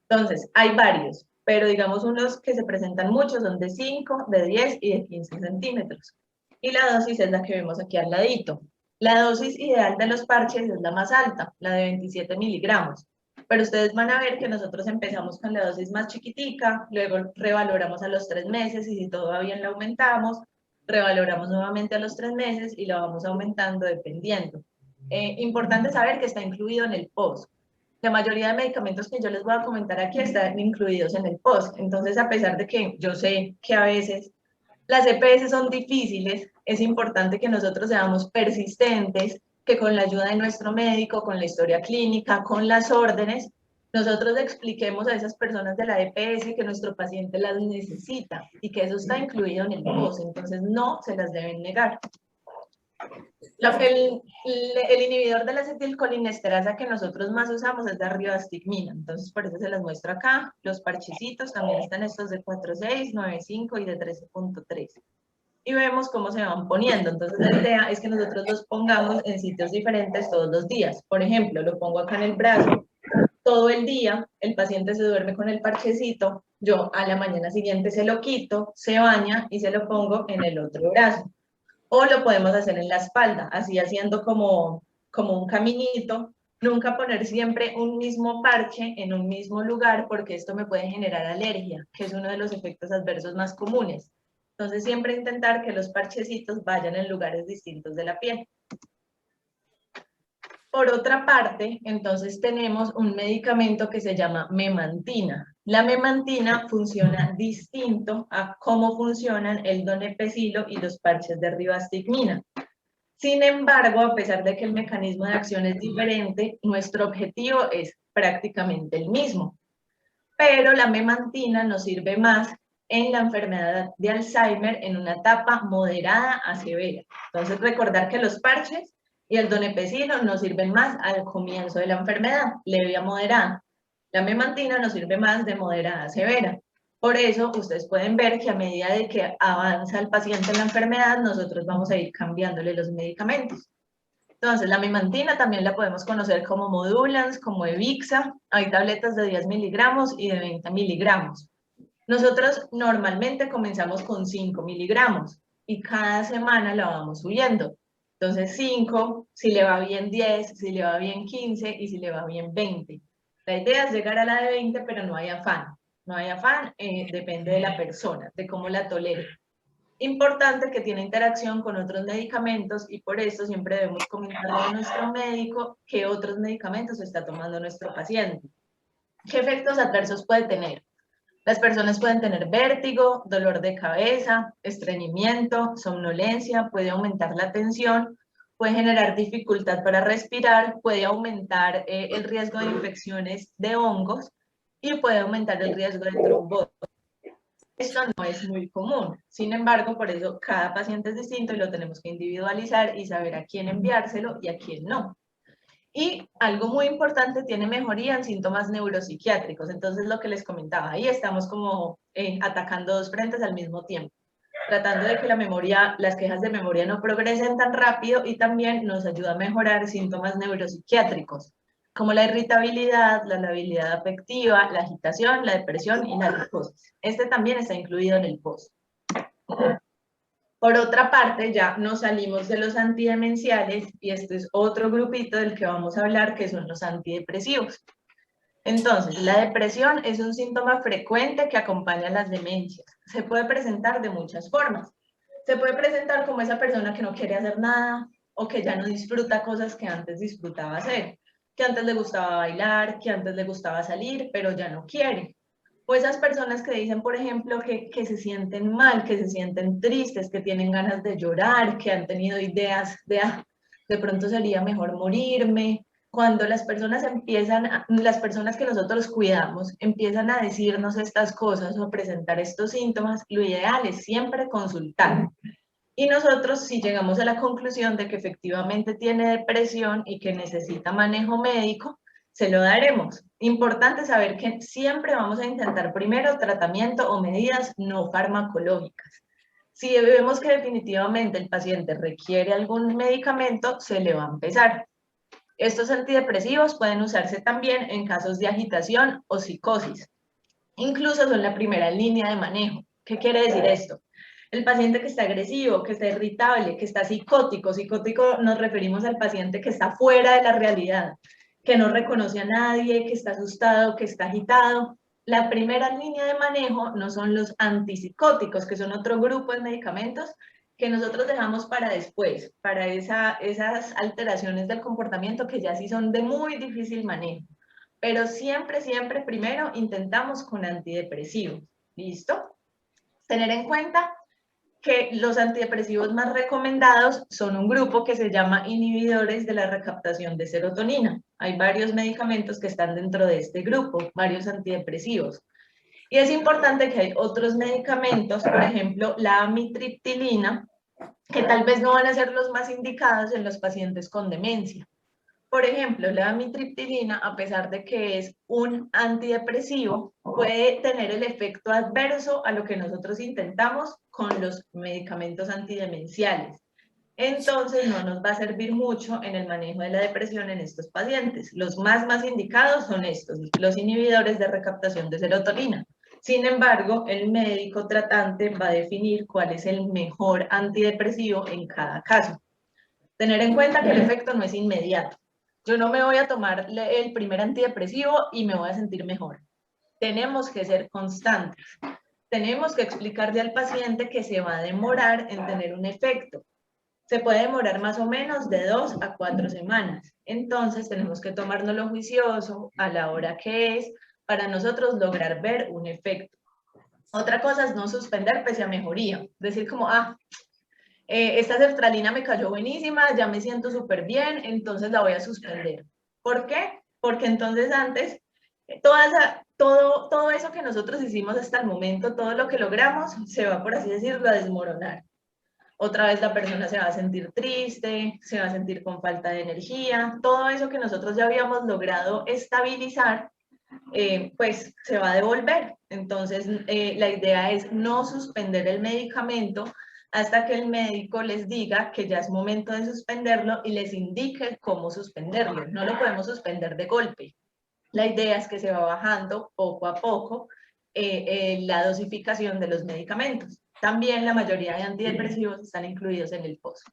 Entonces, hay varios, pero digamos unos que se presentan muchos son de 5, de 10 y de 15 centímetros. Y la dosis es la que vemos aquí al ladito. La dosis ideal de los parches es la más alta, la de 27 miligramos. Pero ustedes van a ver que nosotros empezamos con la dosis más chiquitica, luego revaloramos a los 3 meses y si todo va bien la aumentamos, revaloramos nuevamente a los 3 meses y la vamos aumentando dependiendo. Importante saber que está incluido en el POS. La mayoría de medicamentos que yo les voy a comentar aquí están incluidos en el POS. Entonces, a pesar de que yo sé que a veces las EPS son difíciles, es importante que nosotros seamos persistentes, que con la ayuda de nuestro médico, con la historia clínica, con las órdenes, nosotros expliquemos a esas personas de la EPS que nuestro paciente las necesita y que eso está incluido en el POS. Entonces, no se las deben negar. El inhibidor de la acetilcolinesterasa que nosotros más usamos es la ribastigmina, entonces por eso se las muestro acá. Los parchecitos también están estos de 4.6, 9.5 y de 13.3. Y vemos cómo se van poniendo, entonces la idea es que nosotros los pongamos en sitios diferentes todos los días. Por ejemplo, lo pongo acá en el brazo, todo el día, el paciente se duerme con el parchecito, yo a la mañana siguiente se lo quito, se baña y se lo pongo en el otro brazo. O lo podemos hacer en la espalda, así haciendo como un caminito. Nunca poner siempre un mismo parche en un mismo lugar porque esto me puede generar alergia, que es uno de los efectos adversos más comunes. Entonces siempre intentar que los parchecitos vayan en lugares distintos de la piel. Por otra parte, entonces tenemos un medicamento que se llama memantina. La memantina funciona distinto a cómo funcionan el donepezilo y los parches de ribastigmina. Sin embargo, a pesar de que el mecanismo de acción es diferente, nuestro objetivo es prácticamente el mismo. Pero la memantina nos sirve más en la enfermedad de Alzheimer en una etapa moderada a severa. Entonces, recordar que los parches y el donepezilo nos sirven más al comienzo de la enfermedad, leve a moderada. La memantina nos sirve más de moderada a severa. Por eso, ustedes pueden ver que a medida de que avanza el paciente en la enfermedad, nosotros vamos a ir cambiándole los medicamentos. Entonces, la memantina también la podemos conocer como Modulans, como Evixa. Hay tabletas de 10 miligramos y de 20 miligramos. Nosotros normalmente comenzamos con 5 miligramos y cada semana la vamos subiendo. Entonces 5, si le va bien 10, si le va bien 15 y si le va bien 20. La idea es llegar a la de 20, pero no hay afán. No hay afán, depende de la persona, de cómo la tolere. Importante que tiene interacción con otros medicamentos y por eso siempre debemos comentarle a nuestro médico qué otros medicamentos está tomando nuestro paciente. ¿Qué efectos adversos puede tener? Las personas pueden tener vértigo, dolor de cabeza, estreñimiento, somnolencia, puede aumentar la tensión, puede generar dificultad para respirar, puede aumentar el riesgo de infecciones de hongos y puede aumentar el riesgo de trombosis. Esto no es muy común, sin embargo, por eso cada paciente es distinto y lo tenemos que individualizar y saber a quién enviárselo y a quién no. Y algo muy importante, tiene mejoría en síntomas neuropsiquiátricos. Entonces, lo que les comentaba, ahí estamos como atacando dos frentes al mismo tiempo, tratando de que la memoria, las quejas de memoria no progresen tan rápido y también nos ayuda a mejorar síntomas neuropsiquiátricos, como la irritabilidad, la labilidad afectiva, la agitación, la depresión y la psicosis. Este también está incluido en el POS. Por otra parte, ya nos salimos de los antidemenciales y este es otro grupito del que vamos a hablar, que son los antidepresivos. Entonces, la depresión es un síntoma frecuente que acompaña las demencias. Se puede presentar de muchas formas. Se puede presentar como esa persona que no quiere hacer nada o que ya no disfruta cosas que antes disfrutaba hacer, que antes le gustaba bailar, que antes le gustaba salir, pero ya no quiere. O esas personas que dicen, por ejemplo, que se sienten mal, que se sienten tristes, que tienen ganas de llorar, que han tenido ideas de pronto sería mejor morirme. Cuando las personas las personas que nosotros cuidamos empiezan a decirnos estas cosas o a presentar estos síntomas, lo ideal es siempre consultar. Y nosotros, si llegamos a la conclusión de que efectivamente tiene depresión y que necesita manejo médico, se lo daremos. Importante saber que siempre vamos a intentar primero tratamiento o medidas no farmacológicas. Si vemos que definitivamente el paciente requiere algún medicamento, se le va a empezar. Estos antidepresivos pueden usarse también en casos de agitación o psicosis. Incluso son la primera línea de manejo. ¿Qué quiere decir esto? El paciente que está agresivo, que está irritable, que está psicótico. Psicótico nos referimos al paciente que está fuera de la realidad, que no reconoce a nadie, que está asustado, que está agitado. La primera línea de manejo no son los antipsicóticos, que son otro grupo de medicamentos que nosotros dejamos para después, para esas alteraciones del comportamiento que ya sí son de muy difícil manejo. Pero siempre, siempre primero intentamos con antidepresivos. ¿Listo? Tener en cuenta que los antidepresivos más recomendados son un grupo que se llama inhibidores de la recaptación de serotonina. Hay varios medicamentos que están dentro de este grupo, varios antidepresivos. Y es importante que hay otros medicamentos, por ejemplo, la amitriptilina, que tal vez no van a ser los más indicados en los pacientes con demencia. Por ejemplo, la amitriptilina, a pesar de que es un antidepresivo, puede tener el efecto adverso a lo que nosotros intentamos con los medicamentos antidemenciales. Entonces, no nos va a servir mucho en el manejo de la depresión en estos pacientes. Los más indicados son estos, los inhibidores de recaptación de serotonina. Sin embargo, el médico tratante va a definir cuál es el mejor antidepresivo en cada caso. Tener en cuenta que el efecto no es inmediato. Yo no me voy a tomar el primer antidepresivo y me voy a sentir mejor. Tenemos que ser constantes. Tenemos que explicarle al paciente que se va a demorar en tener un efecto. Se puede demorar más o menos de 2 a 4 semanas. Entonces tenemos que tomárnoslo juicioso a la hora que es para nosotros lograr ver un efecto. Otra cosa es no suspender pese a mejoría. Decir como, esta sertralina me cayó buenísima, ya me siento súper bien, entonces la voy a suspender. ¿Por qué? Porque entonces antes, todo eso que nosotros hicimos hasta el momento, todo lo que logramos, se va, por así decirlo, a desmoronar. Otra vez la persona se va a sentir triste, se va a sentir con falta de energía, todo eso que nosotros ya habíamos logrado estabilizar, pues se va a devolver. Entonces, la idea es no suspender el medicamento hasta que el médico les diga que ya es momento de suspenderlo y les indique cómo suspenderlo. No lo podemos suspender de golpe. La idea es que se va bajando poco a poco la dosificación de los medicamentos. También la mayoría de antidepresivos están incluidos en el POS.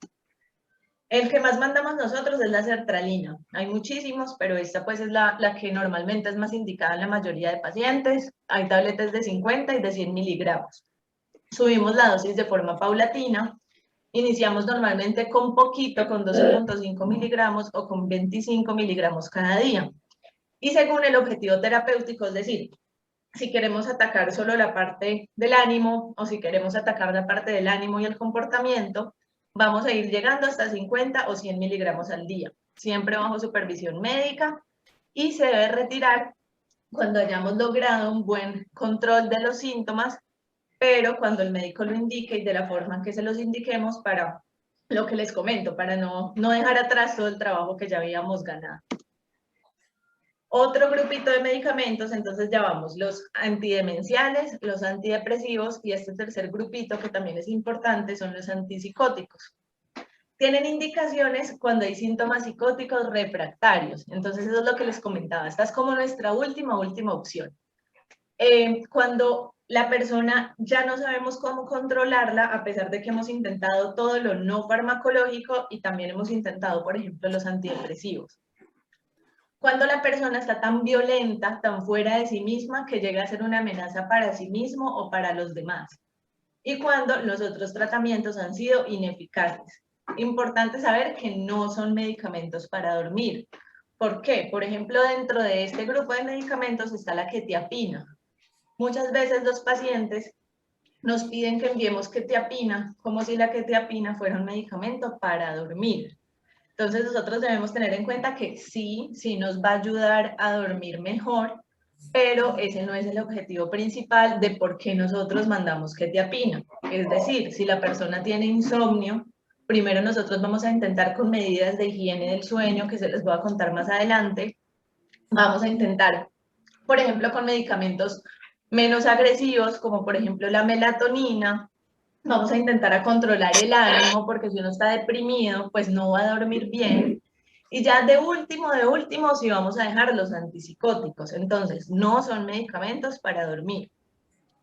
El que más mandamos nosotros es la sertralina. Hay muchísimos, pero esta pues es la que normalmente es más indicada en la mayoría de pacientes. Hay tabletas de 50 y de 100 miligramos. Subimos la dosis de forma paulatina. Iniciamos normalmente con poquito, con 12.5 miligramos o con 25 miligramos cada día. Y según el objetivo terapéutico, es decir, si queremos atacar solo la parte del ánimo o si queremos atacar la parte del ánimo y el comportamiento, vamos a ir llegando hasta 50 o 100 miligramos al día, siempre bajo supervisión médica, y se debe retirar cuando hayamos logrado un buen control de los síntomas, pero cuando el médico lo indique y de la forma en que se los indiquemos para lo que les comento, para no dejar atrás todo el trabajo que ya habíamos ganado. Otro grupito de medicamentos, entonces ya vamos, los antidemenciales, los antidepresivos y este tercer grupito que también es importante son los antipsicóticos. Tienen indicaciones cuando hay síntomas psicóticos refractarios, entonces eso es lo que les comentaba, esta es como nuestra última opción. Cuando la persona ya no sabemos cómo controlarla, a pesar de que hemos intentado todo lo no farmacológico y también hemos intentado, por ejemplo, los antidepresivos. Cuando la persona está tan violenta, tan fuera de sí misma, que llega a ser una amenaza para sí mismo o para los demás. Y cuando los otros tratamientos han sido ineficaces. Importante saber que no son medicamentos para dormir. ¿Por qué? Por ejemplo, dentro de este grupo de medicamentos está la quetiapina. Muchas veces los pacientes nos piden que enviemos quetiapina, como si la quetiapina fuera un medicamento para dormir. Entonces nosotros debemos tener en cuenta que sí nos va a ayudar a dormir mejor, pero ese no es el objetivo principal de por qué nosotros mandamos quetiapina. Es decir, si la persona tiene insomnio, primero nosotros vamos a intentar con medidas de higiene del sueño, que se les voy a contar más adelante, vamos a intentar, por ejemplo, con medicamentos menos agresivos, como por ejemplo la melatonina, vamos a intentar a controlar el ánimo, porque si uno está deprimido, pues no va a dormir bien. Y ya de último, sí vamos a dejar los antipsicóticos. Entonces, no son medicamentos para dormir.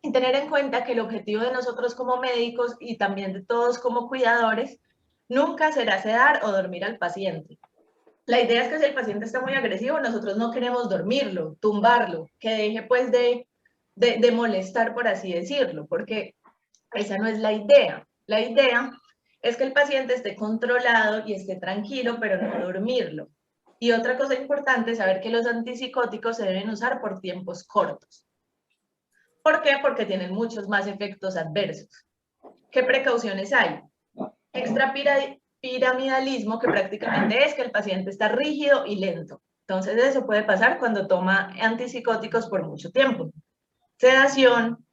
Y tener en cuenta que el objetivo de nosotros como médicos y también de todos como cuidadores nunca será sedar o dormir al paciente. La idea es que si el paciente está muy agresivo, nosotros no queremos dormirlo, tumbarlo, que deje pues de molestar, por así decirlo, porque esa no es la idea. La idea es que el paciente esté controlado y esté tranquilo, pero no dormirlo. Y otra cosa importante es saber que los antipsicóticos se deben usar por tiempos cortos. ¿Por qué? Porque tienen muchos más efectos adversos. ¿Qué precauciones hay? Extrapiramidalismo, que prácticamente es que el paciente está rígido y lento. Entonces eso puede pasar cuando toma antipsicóticos por mucho tiempo. Sedación,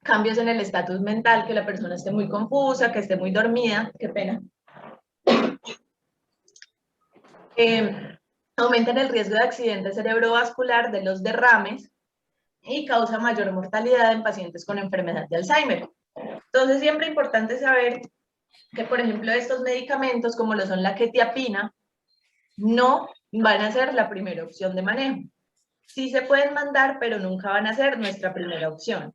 cambios en el estatus mental, que la persona esté muy confusa, que esté muy dormida, qué pena. Aumentan el riesgo de accidente cerebrovascular, de los derrames, y causa mayor mortalidad en pacientes con enfermedad de Alzheimer. Entonces, siempre es importante saber que, por ejemplo, estos medicamentos, como lo son la quetiapina, no van a ser la primera opción de manejo. Sí se pueden mandar, pero nunca van a ser nuestra primera opción.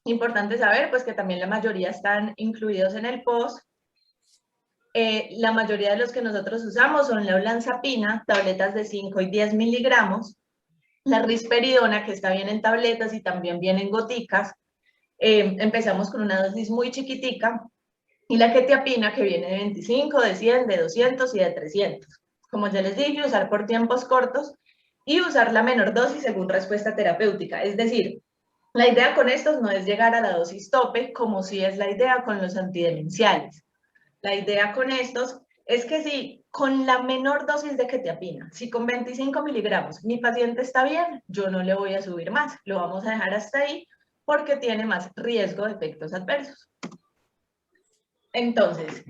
Importante saber, pues, que también la mayoría están incluidos en el POS. La mayoría de los que nosotros usamos son la olanzapina, tabletas de 5 y 10 miligramos, la risperidona, que está bien en tabletas y también bien en goticas. Empezamos con una dosis muy chiquitica, y la quetiapina, que viene de 25, de 100, de 200 y de 300. Como ya les dije, usar por tiempos cortos y usar la menor dosis según respuesta terapéutica. Es decir, la idea con estos no es llegar a la dosis tope, como sí es la idea con los antidemenciales. La idea con estos es que si con la menor dosis de quetiapina, si con 25 miligramos mi paciente está bien, yo no le voy a subir más, lo vamos a dejar hasta ahí porque tiene más riesgo de efectos adversos. Entonces,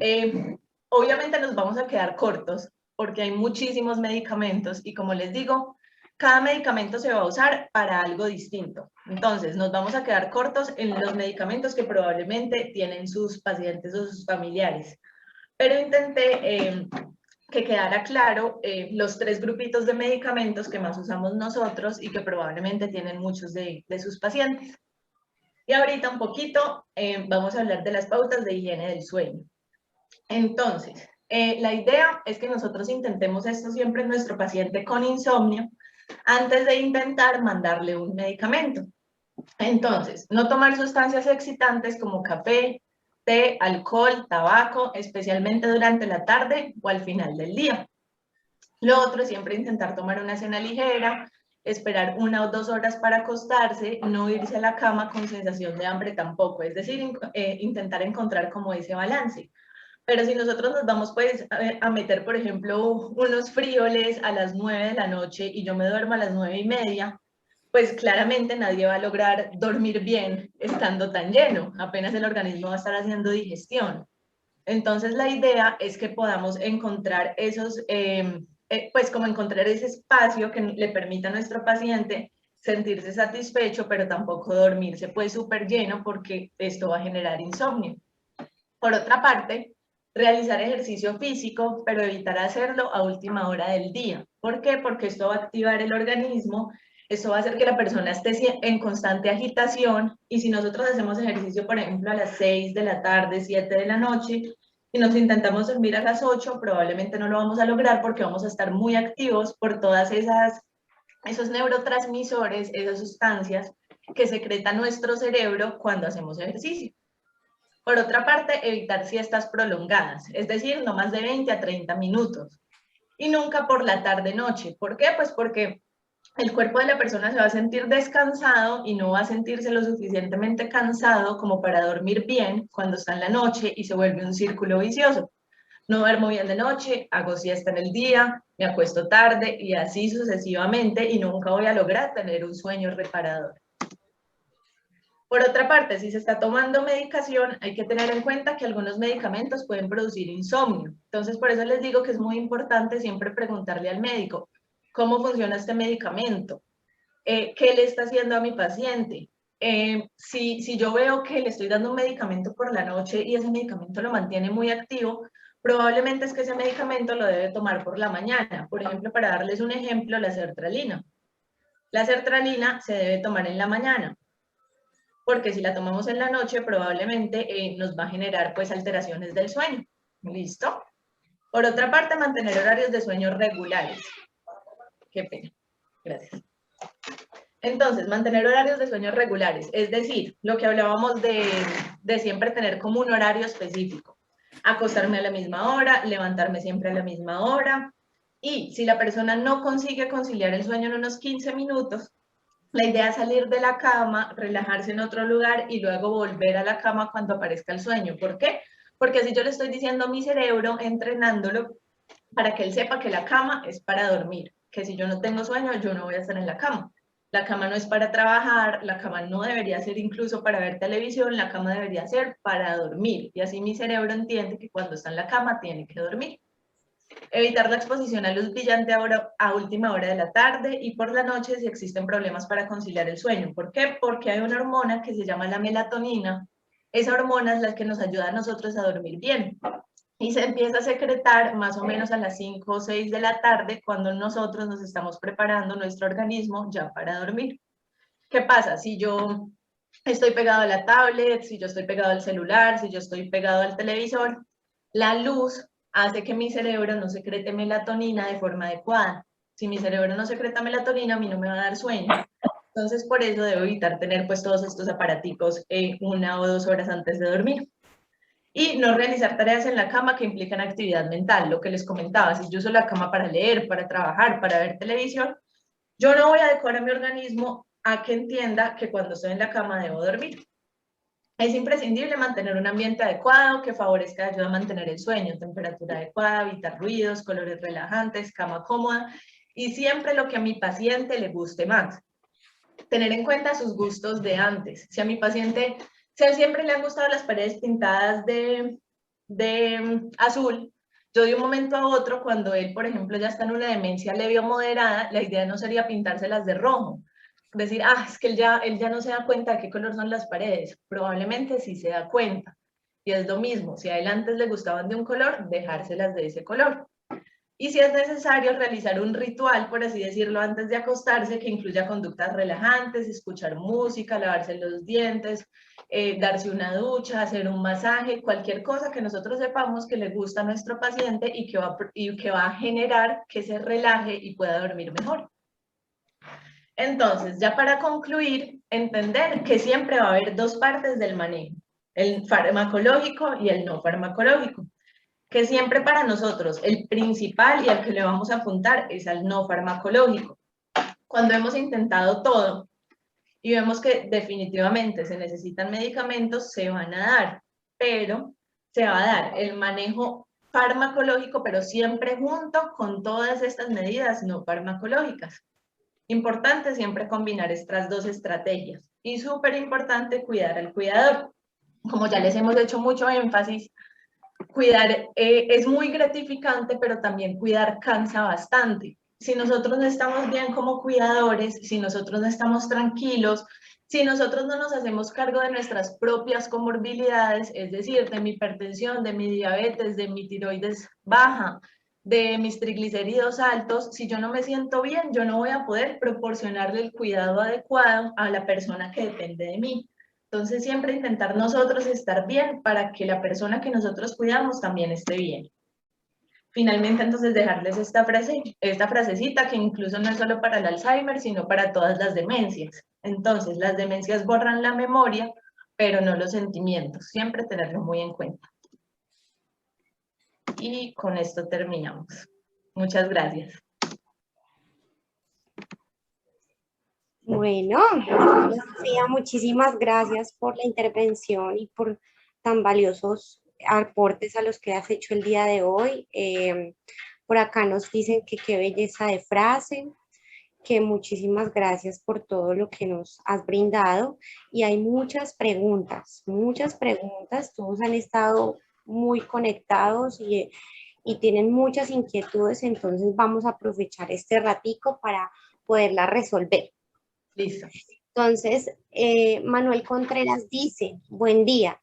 obviamente nos vamos a quedar cortos porque hay muchísimos medicamentos y, como les digo, cada medicamento se va a usar para algo distinto. Entonces, nos vamos a quedar cortos en los medicamentos que probablemente tienen sus pacientes o sus familiares. Pero intenté que quedara claro los 3 grupitos de medicamentos que más usamos nosotros y que probablemente tienen muchos de sus pacientes. Y ahorita un poquito vamos a hablar de las pautas de higiene del sueño. Entonces, la idea es que nosotros intentemos esto siempre en nuestro paciente con insomnio antes de intentar mandarle un medicamento. Entonces, no tomar sustancias excitantes como café, té, alcohol, tabaco, especialmente durante la tarde o al final del día. Lo otro es siempre intentar tomar una cena ligera, esperar 1 o 2 horas para acostarse, no irse a la cama con sensación de hambre tampoco, es decir, intentar encontrar como ese balance. Pero si nosotros nos vamos pues a meter, por ejemplo, unos frijoles a las 9 de la noche y yo me duermo a las 9:30, pues claramente nadie va a lograr dormir bien estando tan lleno, apenas el organismo va a estar haciendo digestión. Entonces la idea es que podamos encontrar esos, pues como encontrar ese espacio que le permita a nuestro paciente sentirse satisfecho, pero tampoco dormirse pues súper lleno, porque esto va a generar insomnio. Por otra parte, realizar ejercicio físico, pero evitar hacerlo a última hora del día. ¿Por qué? Porque esto va a activar el organismo, esto va a hacer que la persona esté en constante agitación, y si nosotros hacemos ejercicio, por ejemplo, a las 6 de la tarde, 7 de la noche, y nos intentamos dormir a las 8, probablemente no lo vamos a lograr porque vamos a estar muy activos por todas esos neurotransmisores, esas sustancias que secreta nuestro cerebro cuando hacemos ejercicio. Por otra parte, evitar siestas prolongadas, es decir, no más de 20 a 30 minutos. Y nunca por la tarde-noche. ¿Por qué? Pues porque el cuerpo de la persona se va a sentir descansado y no va a sentirse lo suficientemente cansado como para dormir bien cuando está en la noche, y se vuelve un círculo vicioso. no duermo bien de noche, hago siesta en el día, me acuesto tarde y así sucesivamente y nunca voy a lograr tener un sueño reparador. Por otra parte, si se está tomando medicación, hay que tener en cuenta que algunos medicamentos pueden producir insomnio. Entonces, por eso les digo que es muy importante siempre preguntarle al médico, ¿cómo funciona este medicamento? ¿Qué le está haciendo a mi paciente? Si yo veo que le estoy dando un medicamento por la noche y ese medicamento lo mantiene muy activo, probablemente es que ese medicamento lo debe tomar por la mañana. Por ejemplo, para darles un ejemplo, la sertralina. La sertralina se debe tomar en la mañana, porque si la tomamos en la noche, probablemente nos va a generar pues alteraciones del sueño. ¿Listo? Por otra parte, mantener horarios de sueño regulares. Qué pena. Gracias. Entonces, mantener horarios de sueño regulares, es decir, lo que hablábamos de siempre tener como un horario específico. Acostarme a la misma hora, levantarme siempre a la misma hora. Y si la persona no consigue conciliar el sueño en unos 15 minutos, la idea es salir de la cama, relajarse en otro lugar y luego volver a la cama cuando aparezca el sueño. ¿Por qué? Porque así yo le estoy diciendo a mi cerebro, entrenándolo, para que él sepa que la cama es para dormir, que si yo no tengo sueño, yo no voy a estar en la cama. La cama no es para trabajar, la cama no debería ser incluso para ver televisión, la cama debería ser para dormir. Y así mi cerebro entiende que cuando está en la cama tiene que dormir. Evitar la exposición a luz brillante a última hora de la tarde y por la noche si existen problemas para conciliar el sueño. ¿Por qué? Porque hay una hormona que se llama la melatonina. Esa hormona es la que nos ayuda a nosotros a dormir bien. Y se empieza a secretar más o menos a las 5 o 6 de la tarde cuando nosotros nos estamos preparando nuestro organismo ya para dormir. ¿Qué pasa? Si yo estoy pegado a la tablet, si yo estoy pegado al celular, si yo estoy pegado al televisor, la luz hace que mi cerebro no secrete melatonina de forma adecuada. Si mi cerebro no secreta melatonina, a mí no me va a dar sueño. Entonces, por eso debo evitar tener pues todos estos aparaticos 1 o 2 horas antes de dormir. Y no realizar tareas en la cama que implican actividad mental, lo que les comentaba, si yo uso la cama para leer, para trabajar, para ver televisión, yo no voy a adecuar a mi organismo a que entienda que cuando estoy en la cama debo dormir. Es imprescindible mantener un ambiente adecuado que favorezca y ayude a mantener el sueño, temperatura adecuada, evitar ruidos, colores relajantes, cama cómoda y siempre lo que a mi paciente le guste más. Tener en cuenta sus gustos de antes. Si a mi paciente siempre le han gustado las paredes pintadas de azul, yo de un momento a otro, cuando él, por ejemplo, ya está en una demencia leve o moderada, la idea no sería pintárselas de rojo. Decir, es que él ya no se da cuenta de qué color son las paredes. Probablemente sí se da cuenta. Y es lo mismo, si a él antes le gustaban de un color, dejárselas de ese color. Y si es necesario realizar un ritual, por así decirlo, antes de acostarse, que incluya conductas relajantes, escuchar música, lavarse los dientes, darse una ducha, hacer un masaje, cualquier cosa que nosotros sepamos que le gusta a nuestro paciente y que va a generar que se relaje y pueda dormir mejor. Entonces, ya para concluir, entender que siempre va a haber dos partes del manejo, el farmacológico y el no farmacológico, que siempre para nosotros el principal y al que le vamos a apuntar es al no farmacológico. Cuando hemos intentado todo y vemos que definitivamente se necesitan medicamentos, se van a dar, pero se va a dar el manejo farmacológico, pero siempre junto con todas estas medidas no farmacológicas. Importante siempre combinar estas dos estrategias y súper importante cuidar al cuidador. Como ya les hemos hecho mucho énfasis, cuidar es muy gratificante, pero también cuidar cansa bastante. Si nosotros no estamos bien como cuidadores, si nosotros no estamos tranquilos, si nosotros no nos hacemos cargo de nuestras propias comorbilidades, es decir, de mi hipertensión, de mi diabetes, de mi tiroides baja, de mis triglicéridos altos, si yo no me siento bien, yo no voy a poder proporcionarle el cuidado adecuado a la persona que depende de mí. Entonces, siempre intentar nosotros estar bien para que la persona que nosotros cuidamos también esté bien. Finalmente, entonces, dejarles esta frasecita que incluso no es solo para el Alzheimer, sino para todas las demencias. Entonces, las demencias borran la memoria, pero no los sentimientos. Siempre tenerlo muy en cuenta. Y con esto terminamos. Muchas gracias.
Bueno, Sofía, muchísimas gracias por la intervención y por tan valiosos aportes a los que has hecho el día de hoy. Por acá nos dicen que qué belleza de frase, que muchísimas gracias por todo lo que nos has brindado. Y hay muchas preguntas. Todos han estado muy conectados y tienen muchas inquietudes, entonces vamos a aprovechar este ratico para poderlas resolver.
Listo.
Entonces, Manuel Contreras dice, buen día.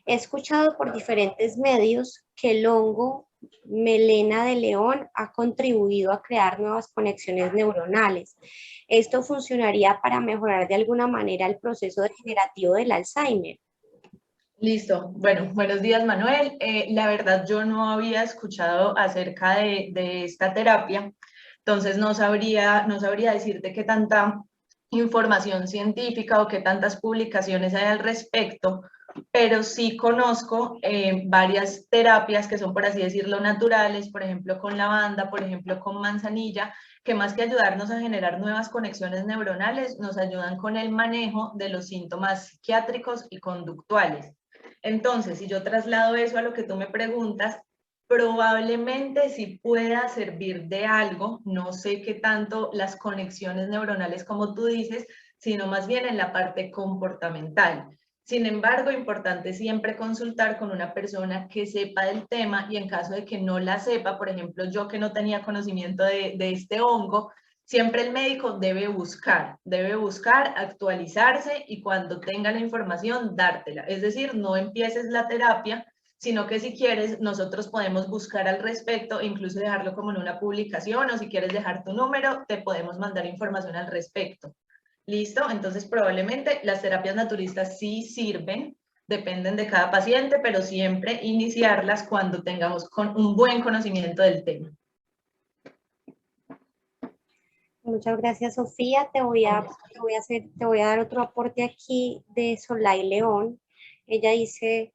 He escuchado por diferentes medios que el hongo melena de león ha contribuido a crear nuevas conexiones neuronales. ¿Esto funcionaría para mejorar de alguna manera el proceso degenerativo del Alzheimer?
Listo. Bueno, buenos días, Manuel. La verdad, yo no había escuchado acerca de esta terapia, entonces no sabría decirte qué tanta información científica o qué tantas publicaciones hay al respecto, pero sí conozco varias terapias que son, por así decirlo, naturales, por ejemplo, con lavanda, por ejemplo, con manzanilla, que más que ayudarnos a generar nuevas conexiones neuronales, nos ayudan con el manejo de los síntomas psiquiátricos y conductuales. Entonces, si yo traslado eso a lo que tú me preguntas, probablemente sí pueda servir de algo, no sé qué tanto las conexiones neuronales como tú dices, sino más bien en la parte comportamental. Sin embargo, importante siempre consultar con una persona que sepa del tema y en caso de que no la sepa, por ejemplo, yo que no tenía conocimiento de este hongo, siempre el médico debe buscar, actualizarse y cuando tenga la información, dártela. Es decir, no empieces la terapia, sino que si quieres, nosotros podemos buscar al respecto, incluso dejarlo como en una publicación o si quieres dejar tu número, te podemos mandar información al respecto. ¿Listo? Entonces, probablemente las terapias naturistas sí sirven, dependen de cada paciente, pero siempre iniciarlas cuando tengamos un buen conocimiento del tema.
Muchas gracias, Sofía. Te voy a dar otro aporte aquí de Solay León. Ella dice,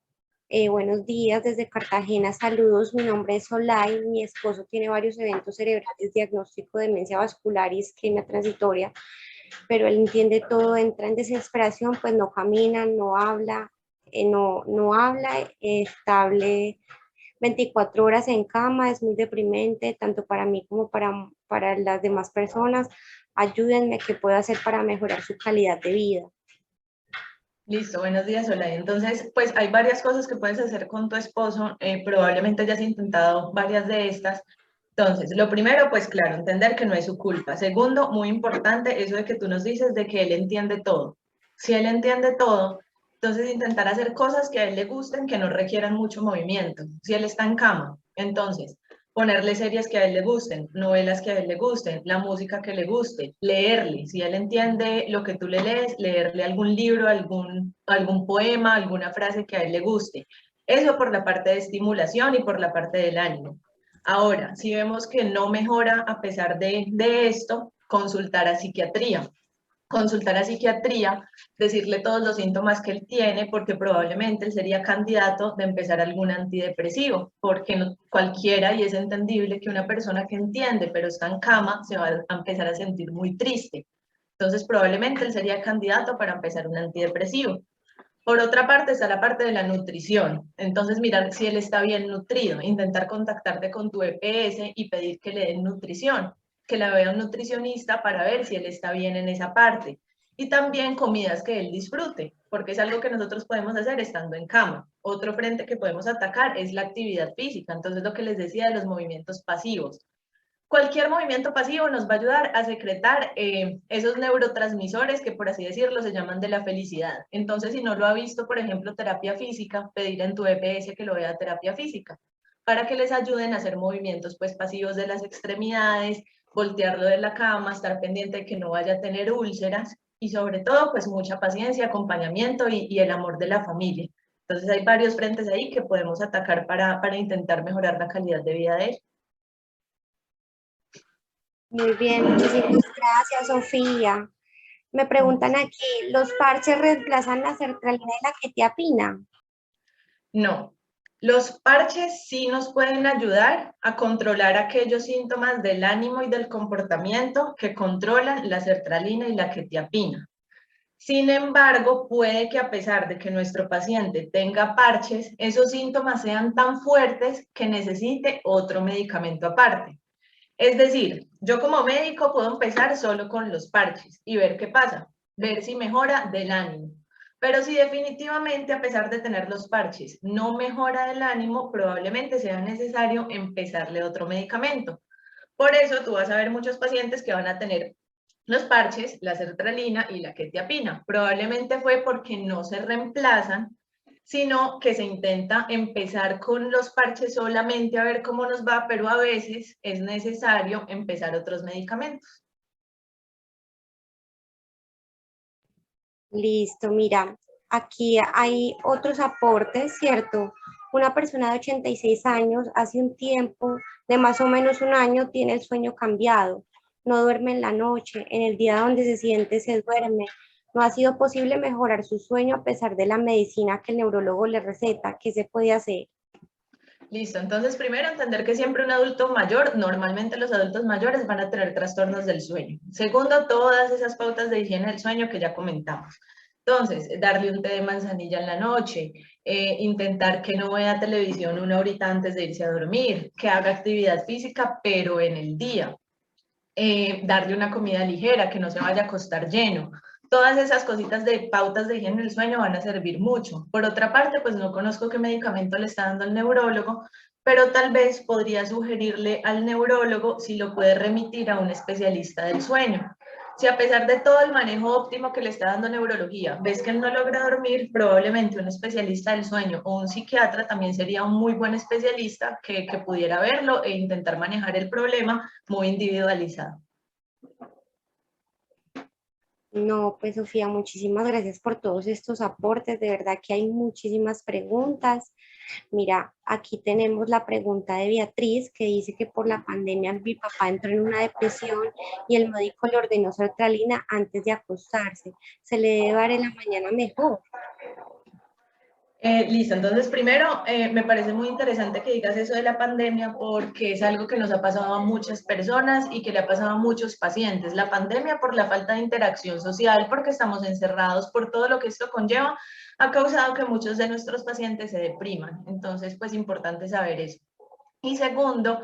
buenos días desde Cartagena, saludos, mi nombre es Solay, mi esposo tiene varios eventos cerebrales, diagnóstico de demencia vascular y isquemia transitoria, pero él entiende todo, entra en desesperación, pues no camina, no habla, estable 24 horas en cama, es muy deprimente, tanto para mí como para las demás personas. Ayúdenme, ¿qué puedo hacer para mejorar su calidad de vida?
Listo, buenos días, Olay. Entonces, pues hay varias cosas que puedes hacer con tu esposo. Probablemente hayas intentado varias de estas. Entonces, lo primero, pues claro, entender que no es su culpa. Segundo, muy importante, eso de que tú nos dices de que él entiende todo. Si él entiende todo, entonces intentar hacer cosas que a él le gusten, que no requieran mucho movimiento. Si él está en cama, entonces ponerle series que a él le gusten, novelas que a él le gusten, la música que le guste, leerle. Si él entiende lo que tú le lees, leerle algún libro, algún poema, alguna frase que a él le guste. Eso por la parte de estimulación y por la parte del ánimo. Ahora, si vemos que no mejora a pesar de esto, consultar a psiquiatría. Consultar a psiquiatría, decirle todos los síntomas que él tiene, porque probablemente él sería candidato de empezar algún antidepresivo, porque no, cualquiera, y es entendible que una persona que entiende pero está en cama se va a empezar a sentir muy triste. Entonces probablemente él sería candidato para empezar un antidepresivo. Por otra parte está la parte de la nutrición. Entonces mirar si él está bien nutrido, intentar contactarte con tu EPS y pedir que le den nutrición, que la vea un nutricionista para ver si él está bien en esa parte. Y también comidas que él disfrute, porque es algo que nosotros podemos hacer estando en cama. Otro frente que podemos atacar es la actividad física. Entonces lo que les decía de los movimientos pasivos. Cualquier movimiento pasivo nos va a ayudar a secretar esos neurotransmisores que, por así decirlo, se llaman de la felicidad. Entonces, si no lo ha visto, por ejemplo, terapia física, pedir en tu EPS que lo vea terapia física, para que les ayuden a hacer movimientos pues, pasivos de las extremidades, voltearlo de la cama, estar pendiente de que no vaya a tener úlceras y sobre todo, pues mucha paciencia, acompañamiento y el amor de la familia. Entonces, hay varios frentes ahí que podemos atacar para intentar mejorar la calidad de vida de él.
Muy bien, muchísimas gracias, Sofía. Me preguntan aquí, ¿los parches reemplazan la sertralina y la quetiapina?
No, los parches sí nos pueden ayudar a controlar aquellos síntomas del ánimo y del comportamiento que controlan la sertralina y la quetiapina. Sin embargo, puede que a pesar de que nuestro paciente tenga parches, esos síntomas sean tan fuertes que necesite otro medicamento aparte. Es decir, yo como médico puedo empezar solo con los parches y ver qué pasa, ver si mejora del ánimo. Pero si definitivamente a pesar de tener los parches no mejora del ánimo, probablemente sea necesario empezarle otro medicamento. Por eso tú vas a ver muchos pacientes que van a tener los parches, la sertralina y la quetiapina. Probablemente fue porque no se reemplazan, sino que se intenta empezar con los parches solamente a ver cómo nos va, pero a veces es necesario empezar otros medicamentos.
Listo, mira, aquí hay otros aportes, ¿cierto? Una persona de 86 años hace un tiempo, de más o menos un año, tiene el sueño cambiado, no duerme en la noche, en el día donde se siente se duerme. No ha sido posible mejorar su sueño a pesar de la medicina que el neurólogo le receta. ¿Qué se puede hacer?
Listo, entonces primero entender que siempre un adulto mayor, normalmente los adultos mayores van a tener trastornos del sueño. Segundo, todas esas pautas de higiene del sueño que ya comentamos. Entonces, darle un té de manzanilla en la noche, intentar que no vea televisión una horita antes de irse a dormir, que haga actividad física, pero en el día. Darle una comida ligera, que no se vaya a acostar lleno. Todas esas cositas de pautas de higiene del sueño van a servir mucho. Por otra parte, pues no conozco qué medicamento le está dando el neurólogo, pero tal vez podría sugerirle al neurólogo si lo puede remitir a un especialista del sueño. Si a pesar de todo el manejo óptimo que le está dando neurología, ves que él no logra dormir, probablemente un especialista del sueño o un psiquiatra también sería un muy buen especialista que pudiera verlo e intentar manejar el problema muy individualizado.
No, pues Sofía, muchísimas gracias por todos estos aportes. De verdad que hay muchísimas preguntas. Mira, aquí tenemos la pregunta de Beatriz que dice que por la pandemia mi papá entró en una depresión y el médico le ordenó sertralina antes de acostarse. ¿Se le debe dar en la mañana mejor?
Listo, entonces primero me parece muy interesante que digas eso de la pandemia porque es algo que nos ha pasado a muchas personas y que le ha pasado a muchos pacientes. La pandemia por la falta de interacción social, porque estamos encerrados, por todo lo que esto conlleva, ha causado que muchos de nuestros pacientes se depriman. Entonces, pues importante saber eso. Y segundo,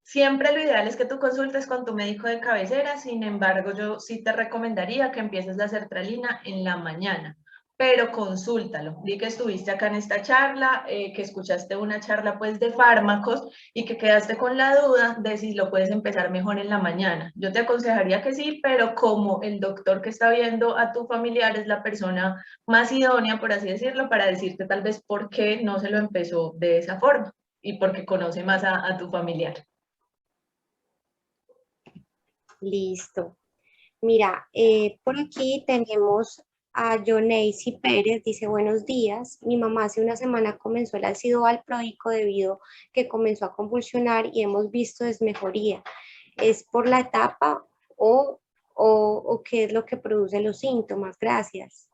siempre lo ideal es que tú consultes con tu médico de cabecera, sin embargo, yo sí te recomendaría que empieces la sertralina en la mañana, pero consúltalo. Di que estuviste acá en esta charla, que escuchaste una charla pues de fármacos y que quedaste con la duda de si lo puedes empezar mejor en la mañana. Yo te aconsejaría que sí, pero como el doctor que está viendo a tu familiar es la persona más idónea, por así decirlo, para decirte tal vez por qué no se lo empezó de esa forma y porque conoce más a tu familiar.
Listo. Mira, por aquí tenemos a Joneisy Pérez, dice buenos días. Mi mamá hace una semana comenzó el ácido valproico debido que comenzó a convulsionar y hemos visto desmejoría. ¿Es por la etapa o qué es lo que produce los síntomas? Gracias.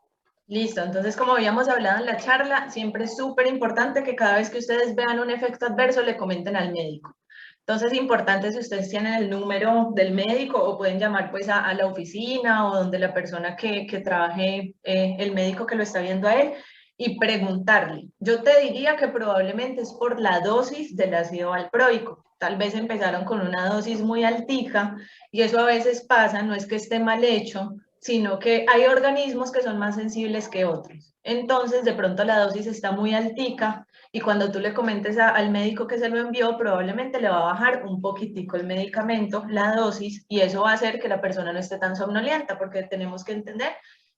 Listo, entonces como habíamos hablado en la charla, siempre es súper importante que cada vez que ustedes vean un efecto adverso le comenten al médico. Entonces es importante si ustedes tienen el número del médico o pueden llamar pues a la oficina o donde la persona que trabaje, el médico que lo está viendo a él y preguntarle. Yo te diría que probablemente es por la dosis del ácido valproico. Tal vez empezaron con una dosis muy altica y eso a veces pasa, no es que esté mal hecho, sino que hay organismos que son más sensibles que otros. Entonces, de pronto la dosis está muy altica y cuando tú le comentes al médico que se lo envió, probablemente le va a bajar un poquitico el medicamento, la dosis, y eso va a hacer que la persona no esté tan somnolienta, porque tenemos que entender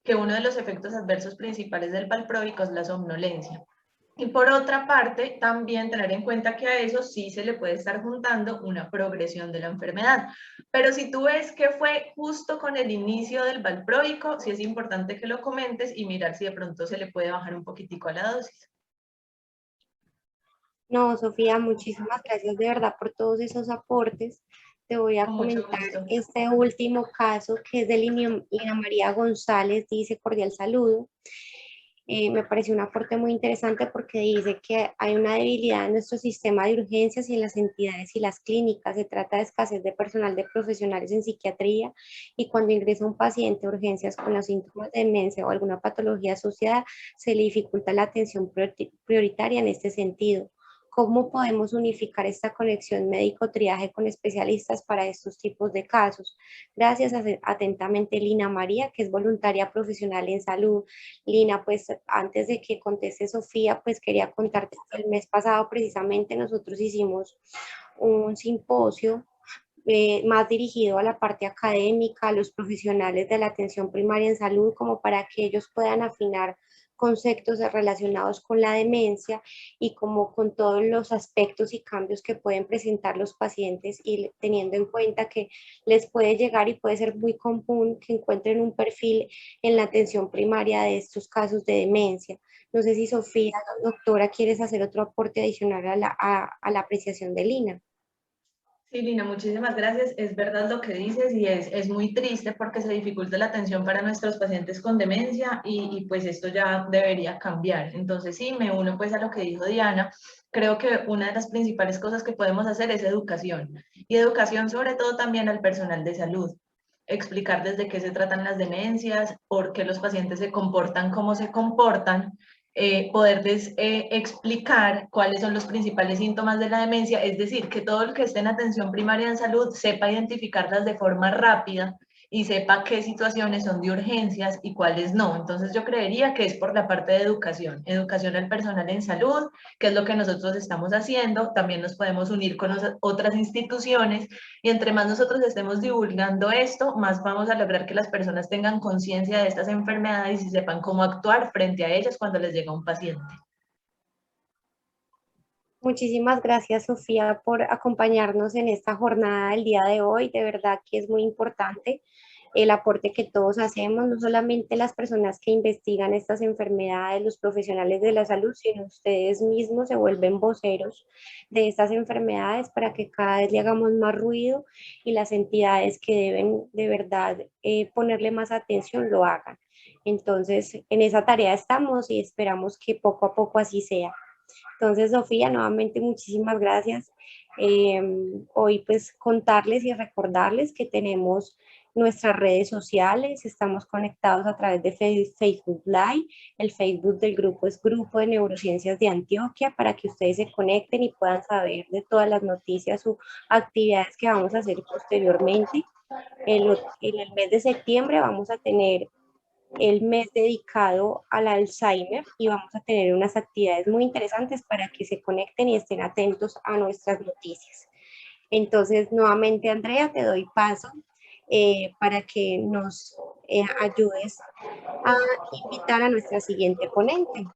que uno de los efectos adversos principales del valproico es la somnolencia. Y por otra parte, también tener en cuenta que a eso sí se le puede estar juntando una progresión de la enfermedad. Pero si tú ves que fue justo con el inicio del valproico, sí es importante que lo comentes y mirar si de pronto se le puede bajar un poquitico a la dosis.
No, Sofía, muchísimas gracias de verdad por todos esos aportes. Te voy a
Con mucho
comentar
gusto.
este último caso que es de Lina María González, dice cordial saludo. Me pareció un aporte muy interesante porque dice que hay una debilidad en nuestro sistema de urgencias y en las entidades y las clínicas. Se trata de escasez de personal de profesionales en psiquiatría y cuando ingresa un paciente a urgencias con los síntomas de demencia o alguna patología asociada, se le dificulta la atención prioritaria en este sentido. ¿Cómo podemos unificar esta conexión médico-triaje con especialistas para estos tipos de casos? Gracias atentamente, Lina María, que es voluntaria profesional en salud. Lina, pues antes de que conteste Sofía, pues quería contarte que el mes pasado precisamente nosotros hicimos un simposio más dirigido a la parte académica, a los profesionales de la atención primaria en salud, como para que ellos puedan afinar conceptos relacionados con la demencia y como con todos los aspectos y cambios que pueden presentar los pacientes y teniendo en cuenta que les puede llegar y puede ser muy común que encuentren un perfil en la atención primaria de estos casos de demencia. No sé si Sofía, doctora, quieres hacer otro aporte adicional a la apreciación de Lina.
Sí, Lina, muchísimas gracias. Es verdad lo que dices y es muy triste porque se dificulta la atención para nuestros pacientes con demencia y pues esto ya debería cambiar. Entonces sí, me uno pues a lo que dijo Diana. Creo que una de las principales cosas que podemos hacer es educación y educación sobre todo también al personal de salud. Explicar desde qué se tratan las demencias, por qué los pacientes se comportan como se comportan, poderles explicar cuáles son los principales síntomas de la demencia, es decir, que todo el que esté en atención primaria en salud sepa identificarlas de forma rápida y sepa qué situaciones son de urgencias y cuáles no. Entonces yo creería que es por la parte de educación, educación al personal en salud, que es lo que nosotros estamos haciendo. También nos podemos unir con otras instituciones y entre más nosotros estemos divulgando esto, más vamos a lograr que las personas tengan conciencia de estas enfermedades y sepan cómo actuar frente a ellas cuando les llega un paciente.
Muchísimas gracias, Sofía, por acompañarnos en esta jornada del día de hoy. De verdad que es muy importante el aporte que todos hacemos, no solamente las personas que investigan estas enfermedades, los profesionales de la salud, sino ustedes mismos se vuelven voceros de estas enfermedades para que cada vez le hagamos más ruido y las entidades que deben de verdad ponerle más atención lo hagan. Entonces, en esa tarea estamos y esperamos que poco a poco así sea. Entonces, Sofía, nuevamente muchísimas gracias. Hoy pues contarles y recordarles que tenemos nuestras redes sociales, estamos conectados a través de Facebook Live, el Facebook del grupo es Grupo de Neurociencias de Antioquia, para que ustedes se conecten y puedan saber de todas las noticias o actividades que vamos a hacer posteriormente. En el mes de septiembre vamos a tener el mes dedicado al Alzheimer y vamos a tener unas actividades muy interesantes para que se conecten y estén atentos a nuestras noticias. Entonces, nuevamente, Andrea, te doy paso para que nos ayudes a invitar a nuestra siguiente ponente.